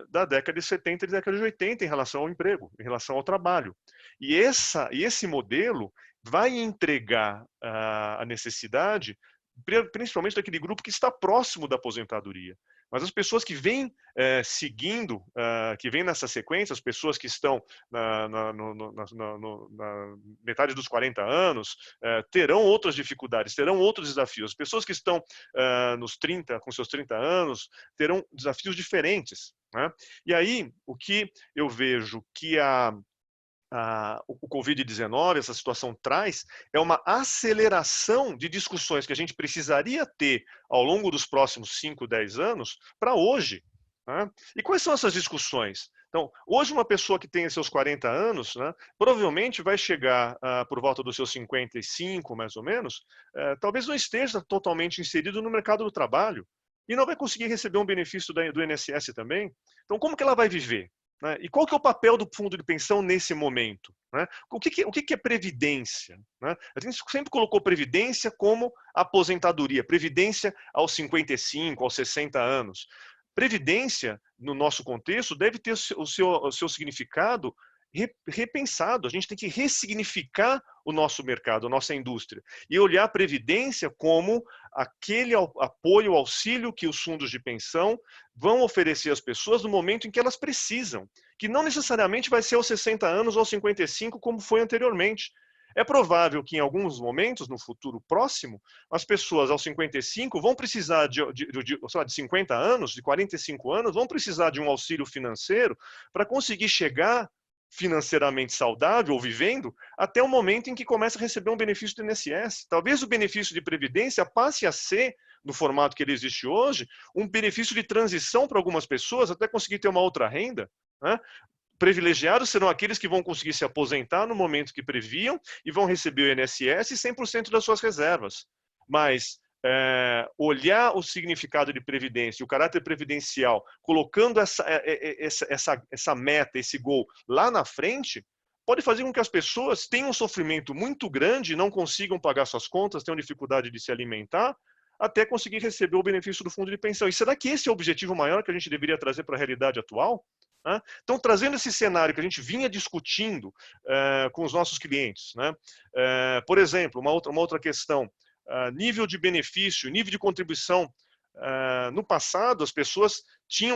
da década de 70 e década de 80 em relação ao emprego, em relação ao trabalho. E esse modelo vai entregar a necessidade, principalmente daquele grupo que está próximo da aposentadoria. Mas as pessoas que vêm seguindo, que vêm nessa sequência, as pessoas que estão na metade dos 40 anos, terão outras dificuldades, terão outros desafios. As pessoas que estão nos 30, com seus 30 anos, terão desafios diferentes, né? E aí, o que eu vejo que o Covid-19, essa situação traz, é uma aceleração de discussões que a gente precisaria ter ao longo dos próximos 5, 10 anos para hoje, né? E quais são essas discussões? Então, hoje uma pessoa que tem seus 40 anos, né, provavelmente vai chegar por volta dos seus 55, mais ou menos, talvez não esteja totalmente inserido no mercado do trabalho e não vai conseguir receber um benefício do INSS também. Então, como que ela vai viver, né? E qual que é o papel do fundo de pensão nesse momento, né? O que é previdência, né? A gente sempre colocou previdência como aposentadoria, previdência aos 55, aos 60 anos. Previdência, no nosso contexto, deve ter o seu significado repensado. A gente tem que ressignificar o nosso mercado, a nossa indústria, e olhar a previdência como aquele apoio, auxílio que os fundos de pensão vão oferecer às pessoas no momento em que elas precisam, que não necessariamente vai ser aos 60 anos ou aos 55, como foi anteriormente. É provável que em alguns momentos, no futuro próximo, as pessoas aos 55 vão precisar de 50 anos, de 45 anos, vão precisar de um auxílio financeiro para conseguir chegar financeiramente saudável ou vivendo até o momento em que começa a receber um benefício do INSS. Talvez o benefício de previdência passe a ser, no formato que ele existe hoje, um benefício de transição para algumas pessoas até conseguir ter uma outra renda, né? Privilegiados serão aqueles que vão conseguir se aposentar no momento que previam e vão receber o INSS 100% das suas reservas. Mas olhar o significado de previdência, o caráter previdencial, colocando essa meta, esse goal lá na frente, pode fazer com que as pessoas tenham um sofrimento muito grande, não consigam pagar suas contas, tenham dificuldade de se alimentar, até conseguir receber o benefício do fundo de pensão. E será que esse é o objetivo maior que a gente deveria trazer para a realidade atual? Então, trazendo esse cenário que a gente vinha discutindo com os nossos clientes, né? Por exemplo, uma outra questão, nível de benefício, nível de contribuição. No passado, as pessoas de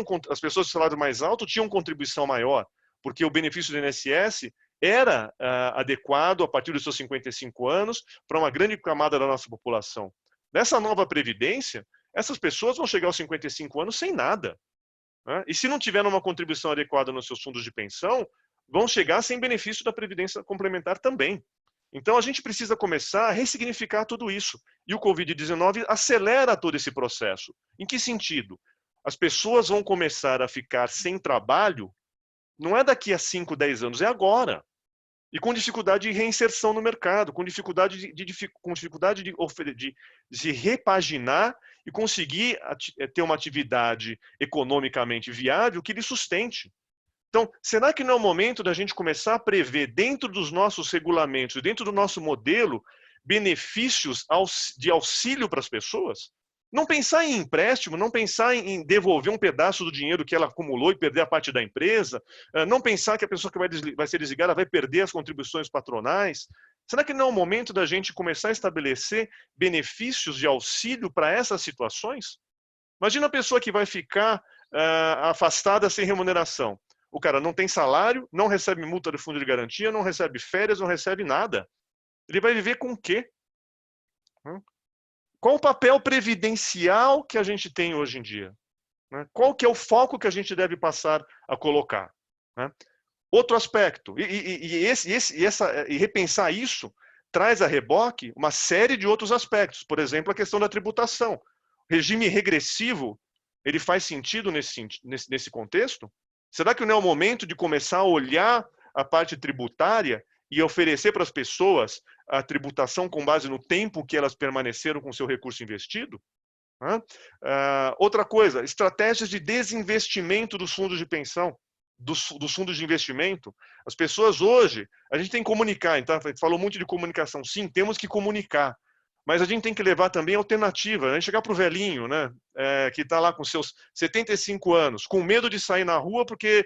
salário mais alto tinham contribuição maior, porque o benefício do INSS era adequado a partir dos seus 55 anos para uma grande camada da nossa população. Nessa nova previdência, essas pessoas vão chegar aos 55 anos sem nada, né? E se não tiver uma contribuição adequada nos seus fundos de pensão, vão chegar sem benefício da previdência complementar também. Então, a gente precisa começar a ressignificar tudo isso. E o Covid-19 acelera todo esse processo. Em que sentido? As pessoas vão começar a ficar sem trabalho, não é daqui a 5, 10 anos, é agora. E com dificuldade de reinserção no mercado, com dificuldade de repaginar e conseguir ter uma atividade economicamente viável que lhe sustente. Então, será que não é o momento da gente começar a prever dentro dos nossos regulamentos, dentro do nosso modelo, benefícios de auxílio para as pessoas? Não pensar em empréstimo, não pensar em devolver um pedaço do dinheiro que ela acumulou e perder a parte da empresa, não pensar que a pessoa que vai ser desligada vai perder as contribuições patronais. Será que não é o momento da gente começar a estabelecer benefícios de auxílio para essas situações? Imagina a pessoa que vai ficar afastada sem remuneração. O cara não tem salário, não recebe multa de fundo de garantia, não recebe férias, não recebe nada. Ele vai viver com o quê? Qual o papel previdencial que a gente tem hoje em dia? Qual que é o foco que a gente deve passar a colocar? Outro aspecto, e repensar isso traz a reboque uma série de outros aspectos. Por exemplo, a questão da tributação. O regime regressivo, ele faz sentido nesse contexto? Será que não é o momento de começar a olhar a parte tributária e oferecer para as pessoas a tributação com base no tempo que elas permaneceram com seu recurso investido? Outra coisa, estratégias de desinvestimento dos fundos de pensão, dos fundos de investimento. As pessoas hoje, a gente tem que comunicar, então, a gente falou muito de comunicação, sim, temos que comunicar, mas a gente tem que levar também alternativa, a gente chegar para o velhinho, né, que está lá com seus 75 anos, com medo de sair na rua, porque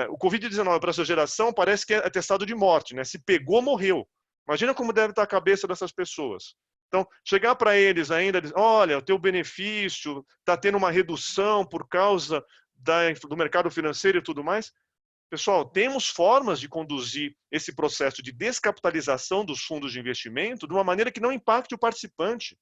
o Covid-19 para essa geração parece que é atestado de morte, né? Se pegou, morreu. Imagina como deve estar a cabeça dessas pessoas. Então, chegar para eles ainda, olha, o teu benefício está tendo uma redução por causa do mercado financeiro e tudo mais. Pessoal, temos formas de conduzir esse processo de descapitalização dos fundos de investimento de uma maneira que não impacte o participante.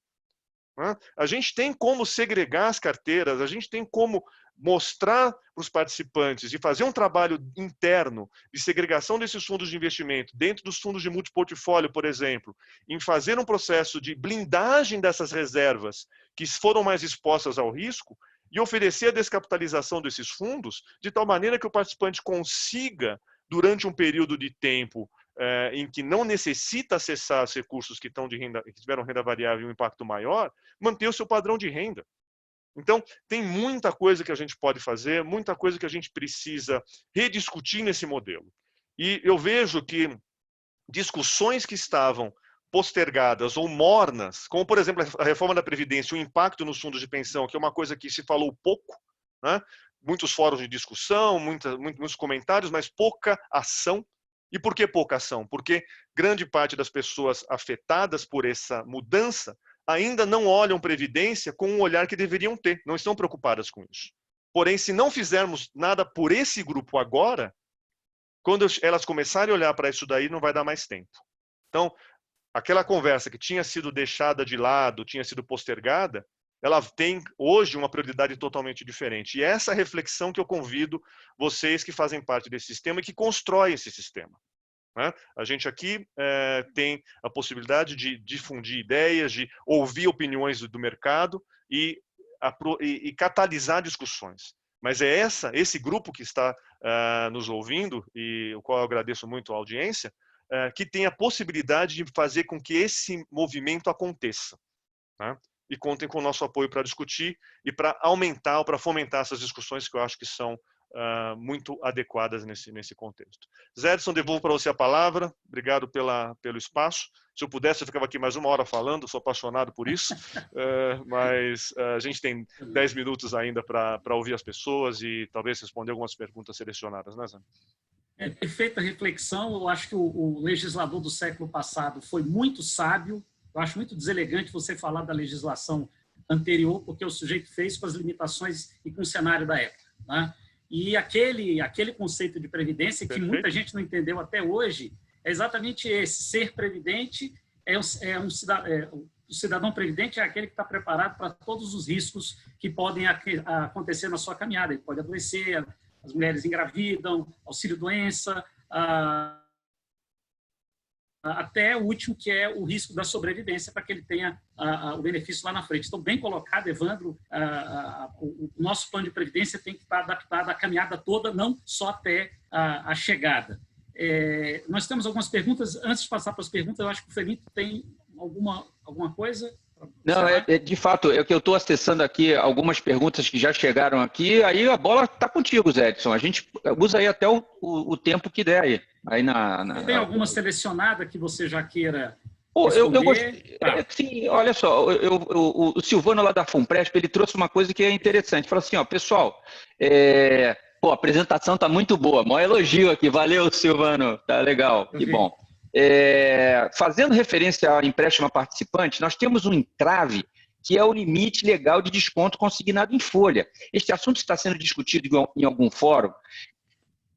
A gente tem como segregar as carteiras, a gente tem como mostrar para os participantes e fazer um trabalho interno de segregação desses fundos de investimento dentro dos fundos de multiportfólio, por exemplo, em fazer um processo de blindagem dessas reservas que foram mais expostas ao risco e oferecer a descapitalização desses fundos de tal maneira que o participante consiga, durante um período de tempo em que não necessita acessar os recursos que tiveram renda variável e um impacto maior, manter o seu padrão de renda. Então, tem muita coisa que a gente pode fazer, muita coisa que a gente precisa rediscutir nesse modelo. E eu vejo que discussões que estavam postergadas ou mornas, como, por exemplo, a reforma da Previdência, o impacto nos fundos de pensão, que é uma coisa que se falou pouco, né? Muitos fóruns de discussão, muitos comentários, mas pouca ação. E por que pouca ação? Porque grande parte das pessoas afetadas por essa mudança ainda não olham Previdência com um olhar que deveriam ter, não estão preocupadas com isso. Porém, se não fizermos nada por esse grupo agora, quando elas começarem a olhar para isso daí, não vai dar mais tempo. Então, aquela conversa que tinha sido deixada de lado, tinha sido postergada, ela tem hoje uma prioridade totalmente diferente. E é essa reflexão que eu convido vocês que fazem parte desse sistema e que constroem esse sistema. A gente aqui tem a possibilidade de difundir ideias, de ouvir opiniões do mercado e catalisar discussões. Mas é esse grupo que está nos ouvindo, e o qual eu agradeço muito a audiência, que tem a possibilidade de fazer com que esse movimento aconteça. E contem com o nosso apoio para discutir e para aumentar ou para fomentar essas discussões que eu acho que são muito adequadas nesse contexto. Zé Edson, devolvo para você a palavra. Obrigado pelo espaço. Se eu pudesse, eu ficava aqui mais 1 hora falando, sou apaixonado por isso, mas a gente tem 10 minutos ainda para ouvir as pessoas e talvez responder algumas perguntas selecionadas, né, Zé?
Perfeita reflexão. Eu acho que o legislador do século passado foi muito sábio. Eu acho muito deselegante você falar da legislação anterior, porque o sujeito fez com as limitações e com o cenário da época, né? E aquele conceito de previdência que muita gente não entendeu até hoje é exatamente esse. Ser previdente o cidadão previdente é aquele que está preparado para todos os riscos que podem acontecer na sua caminhada. Ele pode adoecer, as mulheres engravidam, auxílio-doença, até o último, que é o risco da sobrevivência, para que ele tenha o benefício lá na frente. Então, bem colocado, Evandro, o nosso plano de previdência tem que estar adaptado à caminhada toda, não só até a chegada. Nós temos algumas perguntas. Antes de passar para as perguntas, eu acho que o Felipe tem alguma coisa.
Não, de fato, é que eu estou acessando aqui algumas perguntas que já chegaram aqui, aí a bola está contigo, Zé Edson. A gente usa aí até o tempo que der aí.
Tem alguma selecionada que você já queira
Pô,
responder?
eu gostei. Sim, olha só, o Silvano lá da FUNPRESP, ele trouxe uma coisa que é interessante. Falou assim, ó, pessoal, a apresentação está muito boa, maior elogio aqui, valeu, Silvano, tá legal, que bom. Fazendo referência ao empréstimo a participante, nós temos um entrave que é o limite legal de desconto consignado em folha. Este assunto está sendo discutido em algum fórum?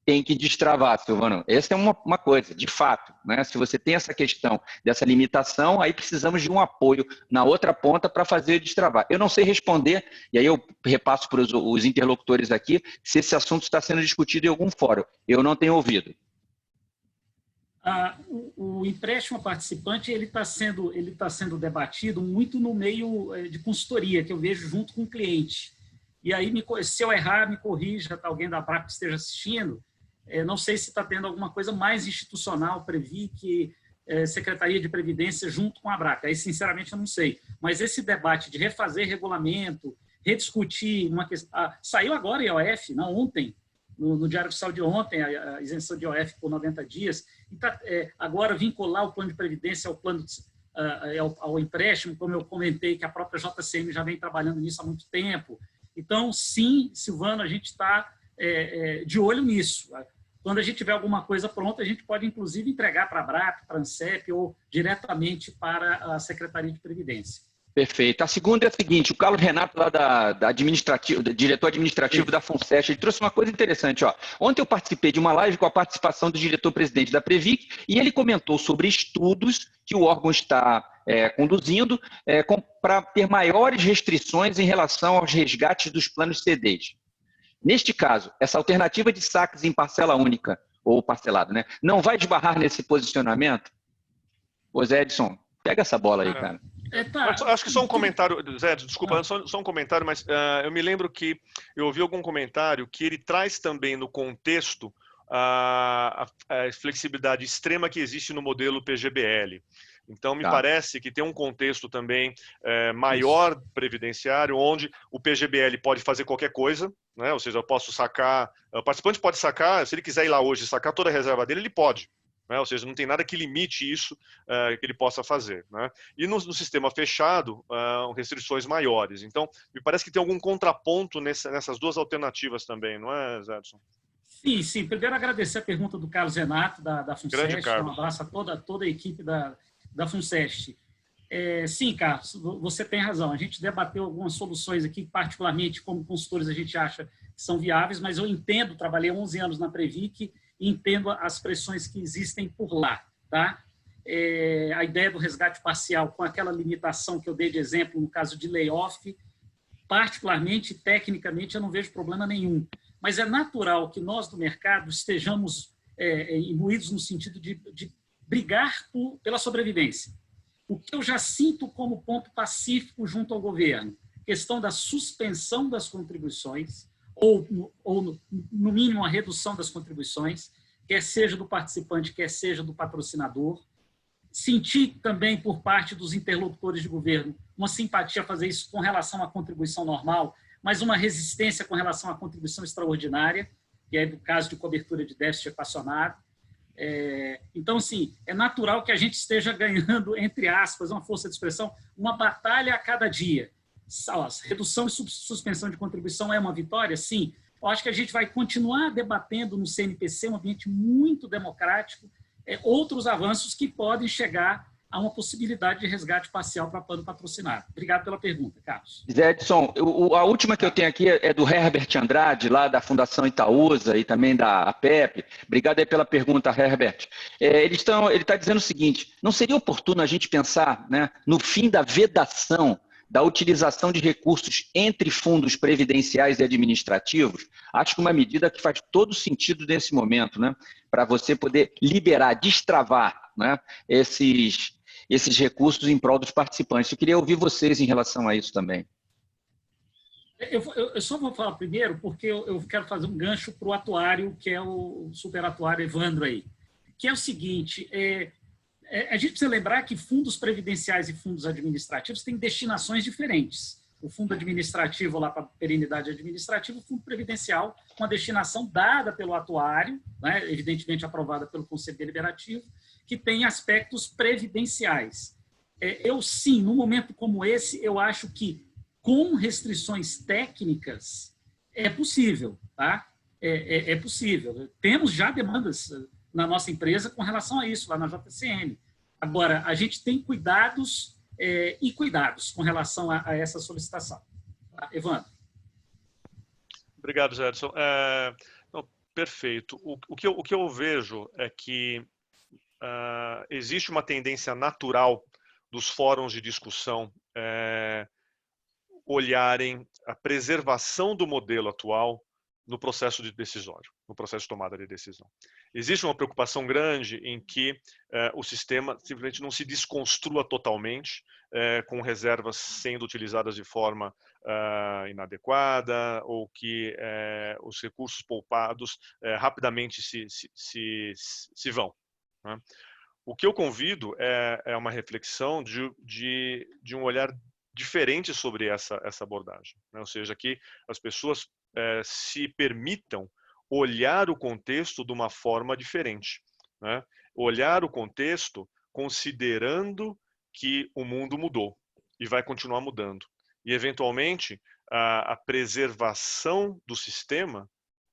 Tem que destravar, Silvano. Essa é uma coisa, de fato, né? Se você tem essa questão dessa limitação, aí precisamos de um apoio na outra ponta para fazer destravar. Eu não sei responder, e aí eu repasso para os interlocutores aqui, se esse assunto está sendo discutido em algum fórum. Eu não tenho ouvido.
O empréstimo participante ele está sendo debatido muito no meio de consultoria, que eu vejo junto com o cliente. E aí, se eu errar, me corrija, alguém da ABRAP que esteja assistindo. Não sei se está tendo alguma coisa mais institucional, Previc, Secretaria de Previdência junto com a ABRAP. Aí, sinceramente, eu não sei. Mas esse debate de refazer regulamento, rediscutir uma questão... saiu agora em IOF, não, ontem, no Diário Oficial de ontem, a isenção de IOF por 90 dias. E agora vincular o plano de previdência ao plano ao empréstimo, como eu comentei, que a própria JCM já vem trabalhando nisso há muito tempo. Então, sim, Silvano, a gente está de olho nisso. Quando a gente tiver alguma coisa pronta, a gente pode, inclusive, entregar para a ABRAP, para a ANSEP ou diretamente para a Secretaria de Previdência.
Perfeito. A segunda é a seguinte, o Carlos Renato, lá do diretor administrativo da FUNSEST, ele trouxe uma coisa interessante. Ó. Ontem eu participei de uma live com a participação do diretor-presidente da Previc e ele comentou sobre estudos que o órgão está conduzindo para ter maiores restrições em relação aos resgates dos planos CDs. Neste caso, essa alternativa de saques em parcela única, ou parcelado, né, não vai esbarrar nesse posicionamento? Ô Zé Edson, pega essa bola aí, cara.
Acho que só um comentário, Zé, desculpa, só um comentário, mas eu me lembro que eu ouvi algum comentário que ele traz também no contexto a flexibilidade extrema que existe no modelo PGBL. Então, me parece que tem um contexto também maior previdenciário, onde o PGBL pode fazer qualquer coisa, né? Ou seja, eu posso sacar, o participante pode sacar, se ele quiser ir lá hoje e sacar toda a reserva dele, ele pode. Né? Ou seja, não tem nada que limite isso que ele possa fazer. Né? E no sistema fechado, restrições maiores. Então, me parece que tem algum contraponto nessas duas alternativas também, não é, Zé Edson?
Sim, sim. Primeiro, agradecer a pergunta do Carlos Renato, da FUNSEST. Um abraço a toda a equipe da FUNSEST. Sim, Carlos, você tem razão. A gente debateu algumas soluções aqui, particularmente como consultores a gente acha que são viáveis, mas eu entendo, trabalhei 11 anos na Previc, e entendo as pressões que existem por lá. Tá? A ideia do resgate parcial com aquela limitação que eu dei de exemplo no caso de layoff, particularmente, tecnicamente, eu não vejo problema nenhum. Mas é natural que nós do mercado estejamos imbuídos no sentido de brigar pela sobrevivência. O que eu já sinto como ponto pacífico junto ao governo, questão da suspensão das contribuições, ou no mínimo, a redução das contribuições, quer seja do participante, quer seja do patrocinador. Senti também, por parte dos interlocutores de governo, uma simpatia a fazer isso com relação à contribuição normal, mas uma resistência com relação à contribuição extraordinária, que é o caso de cobertura de déficit equacionado. Então, sim, é natural que a gente esteja ganhando, entre aspas, uma força de expressão, uma batalha a cada dia. Redução e suspensão de contribuição é uma vitória? Sim. Eu acho que a gente vai continuar debatendo no CNPC, um ambiente muito democrático, outros avanços que podem chegar a uma possibilidade de resgate parcial para plano patrocinado. Obrigado pela pergunta, Carlos.
Zé Edson, a última que eu tenho aqui é do Herbert Andrade, lá da Fundação Itaúsa e também da APEP. Obrigado aí pela pergunta, Herbert. Ele está dizendo o seguinte, não seria oportuno a gente pensar, né, no fim da vedação da utilização de recursos entre fundos previdenciais e administrativos? Acho que uma medida que faz todo sentido nesse momento, né, para você poder liberar, destravar, né, esses recursos em prol dos participantes. Eu queria ouvir vocês em relação a isso também.
Eu só vou falar primeiro, porque eu quero fazer um gancho para o atuário, que é o superatuário Evandro aí, que é o seguinte, A gente precisa lembrar que fundos previdenciais e fundos administrativos têm destinações diferentes. O fundo administrativo lá para perenidade administrativa, o fundo previdencial com a destinação dada pelo atuário, né, evidentemente aprovada pelo Conselho Deliberativo, que tem aspectos previdenciais. Eu, sim, num momento como esse, eu acho que com restrições técnicas é possível, tá? É possível. Temos já demandas na nossa empresa com relação a isso, lá na JCM. Agora, a gente tem cuidados e cuidados com relação a essa solicitação. Tá? Evandro.
Obrigado, Zé Edson. Não, perfeito. O que eu vejo é que existe uma tendência natural dos fóruns de discussão olharem a preservação do modelo atual no processo de decisório, no processo de tomada de decisão. Existe uma preocupação grande em que o sistema simplesmente não se desconstrua totalmente, com reservas sendo utilizadas de forma inadequada, ou que os recursos poupados rapidamente se vão. Né? O que eu convido é uma reflexão de um olhar diferente sobre essa abordagem, né? Ou seja, que as pessoas se permitam olhar o contexto de uma forma diferente, né? Olhar o contexto considerando que o mundo mudou e vai continuar mudando. E, eventualmente, a preservação do sistema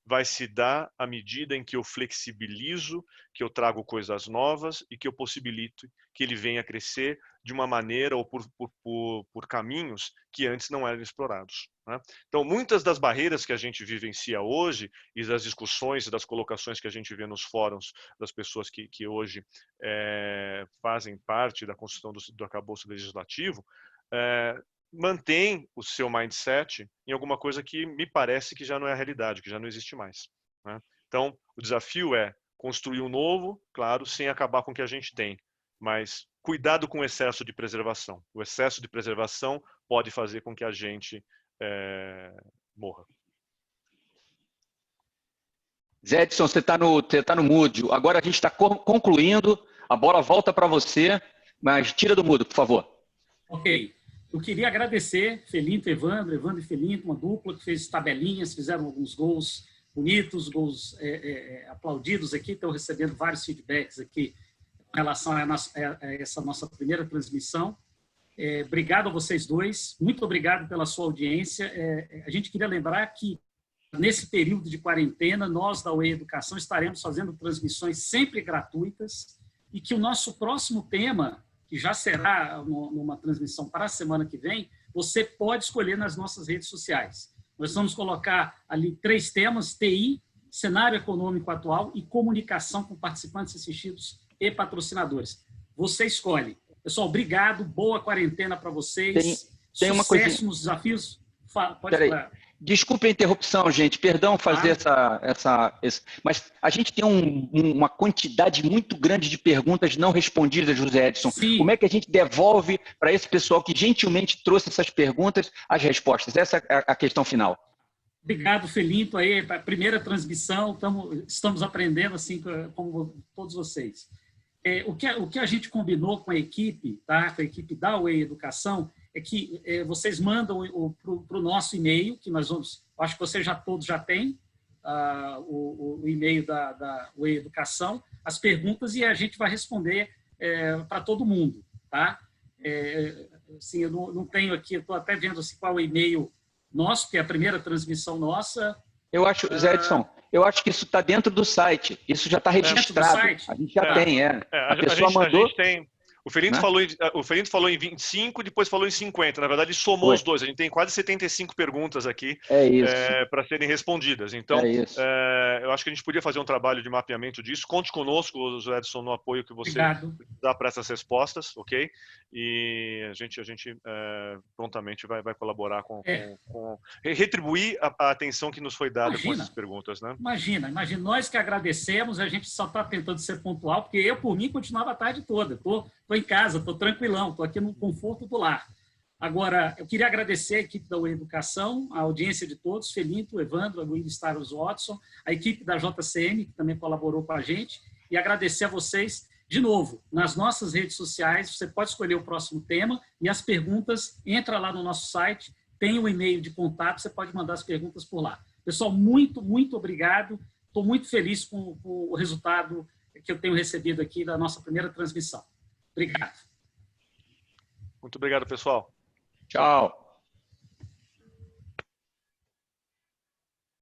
vai se dar à medida em que eu flexibilizo, que eu trago coisas novas e que eu possibilito que ele venha a crescer de uma maneira ou por caminhos que antes não eram explorados. Né? Então, muitas das barreiras que a gente vivencia hoje e das discussões e das colocações que a gente vê nos fóruns das pessoas que hoje fazem parte da construção do arcabouço legislativo, mantém o seu mindset em alguma coisa que me parece que já não é a realidade, que já não existe mais. Né? Então, o desafio é construir um novo, claro, sem acabar com o que a gente tem, mas cuidado com o excesso de preservação. O excesso de preservação pode fazer com que a gente morra.
Zé Edson, você está no mudo. Agora a gente está concluindo, a bola volta para você, mas tira do mudo, por favor.
Ok. Eu queria agradecer Felinto, Evandro e Felinto, uma dupla que fez tabelinhas, fizeram alguns gols bonitos, gols aplaudidos aqui, estão recebendo vários feedbacks aqui em relação a essa nossa primeira transmissão. Obrigado a vocês dois, muito obrigado pela sua audiência. A gente queria lembrar que nesse período de quarentena, nós da UE Educação estaremos fazendo transmissões sempre gratuitas e que o nosso próximo tema, que já será numa transmissão para a semana que vem, você pode escolher nas nossas redes sociais. Nós vamos colocar ali 3 temas: TI, cenário econômico atual e comunicação com participantes assistidos e patrocinadores. Você escolhe. Pessoal, obrigado, boa quarentena para vocês.
Tem uma
sucesso
coisa...
nos desafios. Pode falar.
Desculpe a interrupção, gente. Perdão fazer mas a gente tem uma quantidade muito grande de perguntas não respondidas, José Edson.
Sim.
Como é que a gente devolve para esse pessoal que gentilmente trouxe essas perguntas as respostas? Essa é a questão final.
Obrigado, Felinto. Aí, a primeira transmissão, estamos aprendendo assim como todos vocês. O que a gente combinou com a equipe, tá? Com a equipe da UE Educação, é que vocês mandam para o nosso e-mail, que nós vamos, acho que vocês todos já têm o e-mail da UE Educação, as perguntas, e a gente vai responder para todo mundo, tá? Assim, eu não tenho aqui, eu estou até vendo assim, qual é o e-mail nosso, que é a primeira transmissão nossa.
Eu acho, Zé Edson, eu acho que isso está dentro do site, isso já está registrado. A gente já tem, A pessoa mandou...
A gente tem. O Felinto, né? falou em 25, depois falou em 50. Na verdade, somou os dois. A gente tem quase 75 perguntas aqui para serem respondidas. Então, eu acho que a gente podia fazer um trabalho de mapeamento disso. Conte conosco, José Edson, no apoio que você dá para essas respostas, ok? E a gente prontamente vai colaborar com retribuir a atenção que nos foi dada com essas perguntas. Né?
Imagina. Nós que agradecemos, a gente só está tentando ser pontual, porque eu, por mim, continuava a tarde toda. Estou em casa, estou tranquilão, estou aqui no conforto do lar. Agora, eu queria agradecer a equipe da UE Educação, a audiência de todos, Felinto, Evandro, Luiz Staros Watson, a equipe da JCM, que também colaborou com a gente, e agradecer a vocês De novo, nas nossas redes sociais, você pode escolher o próximo tema e as perguntas, entra lá no nosso site, tem o e-mail de contato, você pode mandar as perguntas por lá. Pessoal, muito, muito obrigado. Estou muito feliz com o resultado que eu tenho recebido aqui da nossa primeira transmissão. Obrigado.
Muito obrigado, pessoal.
Tchau.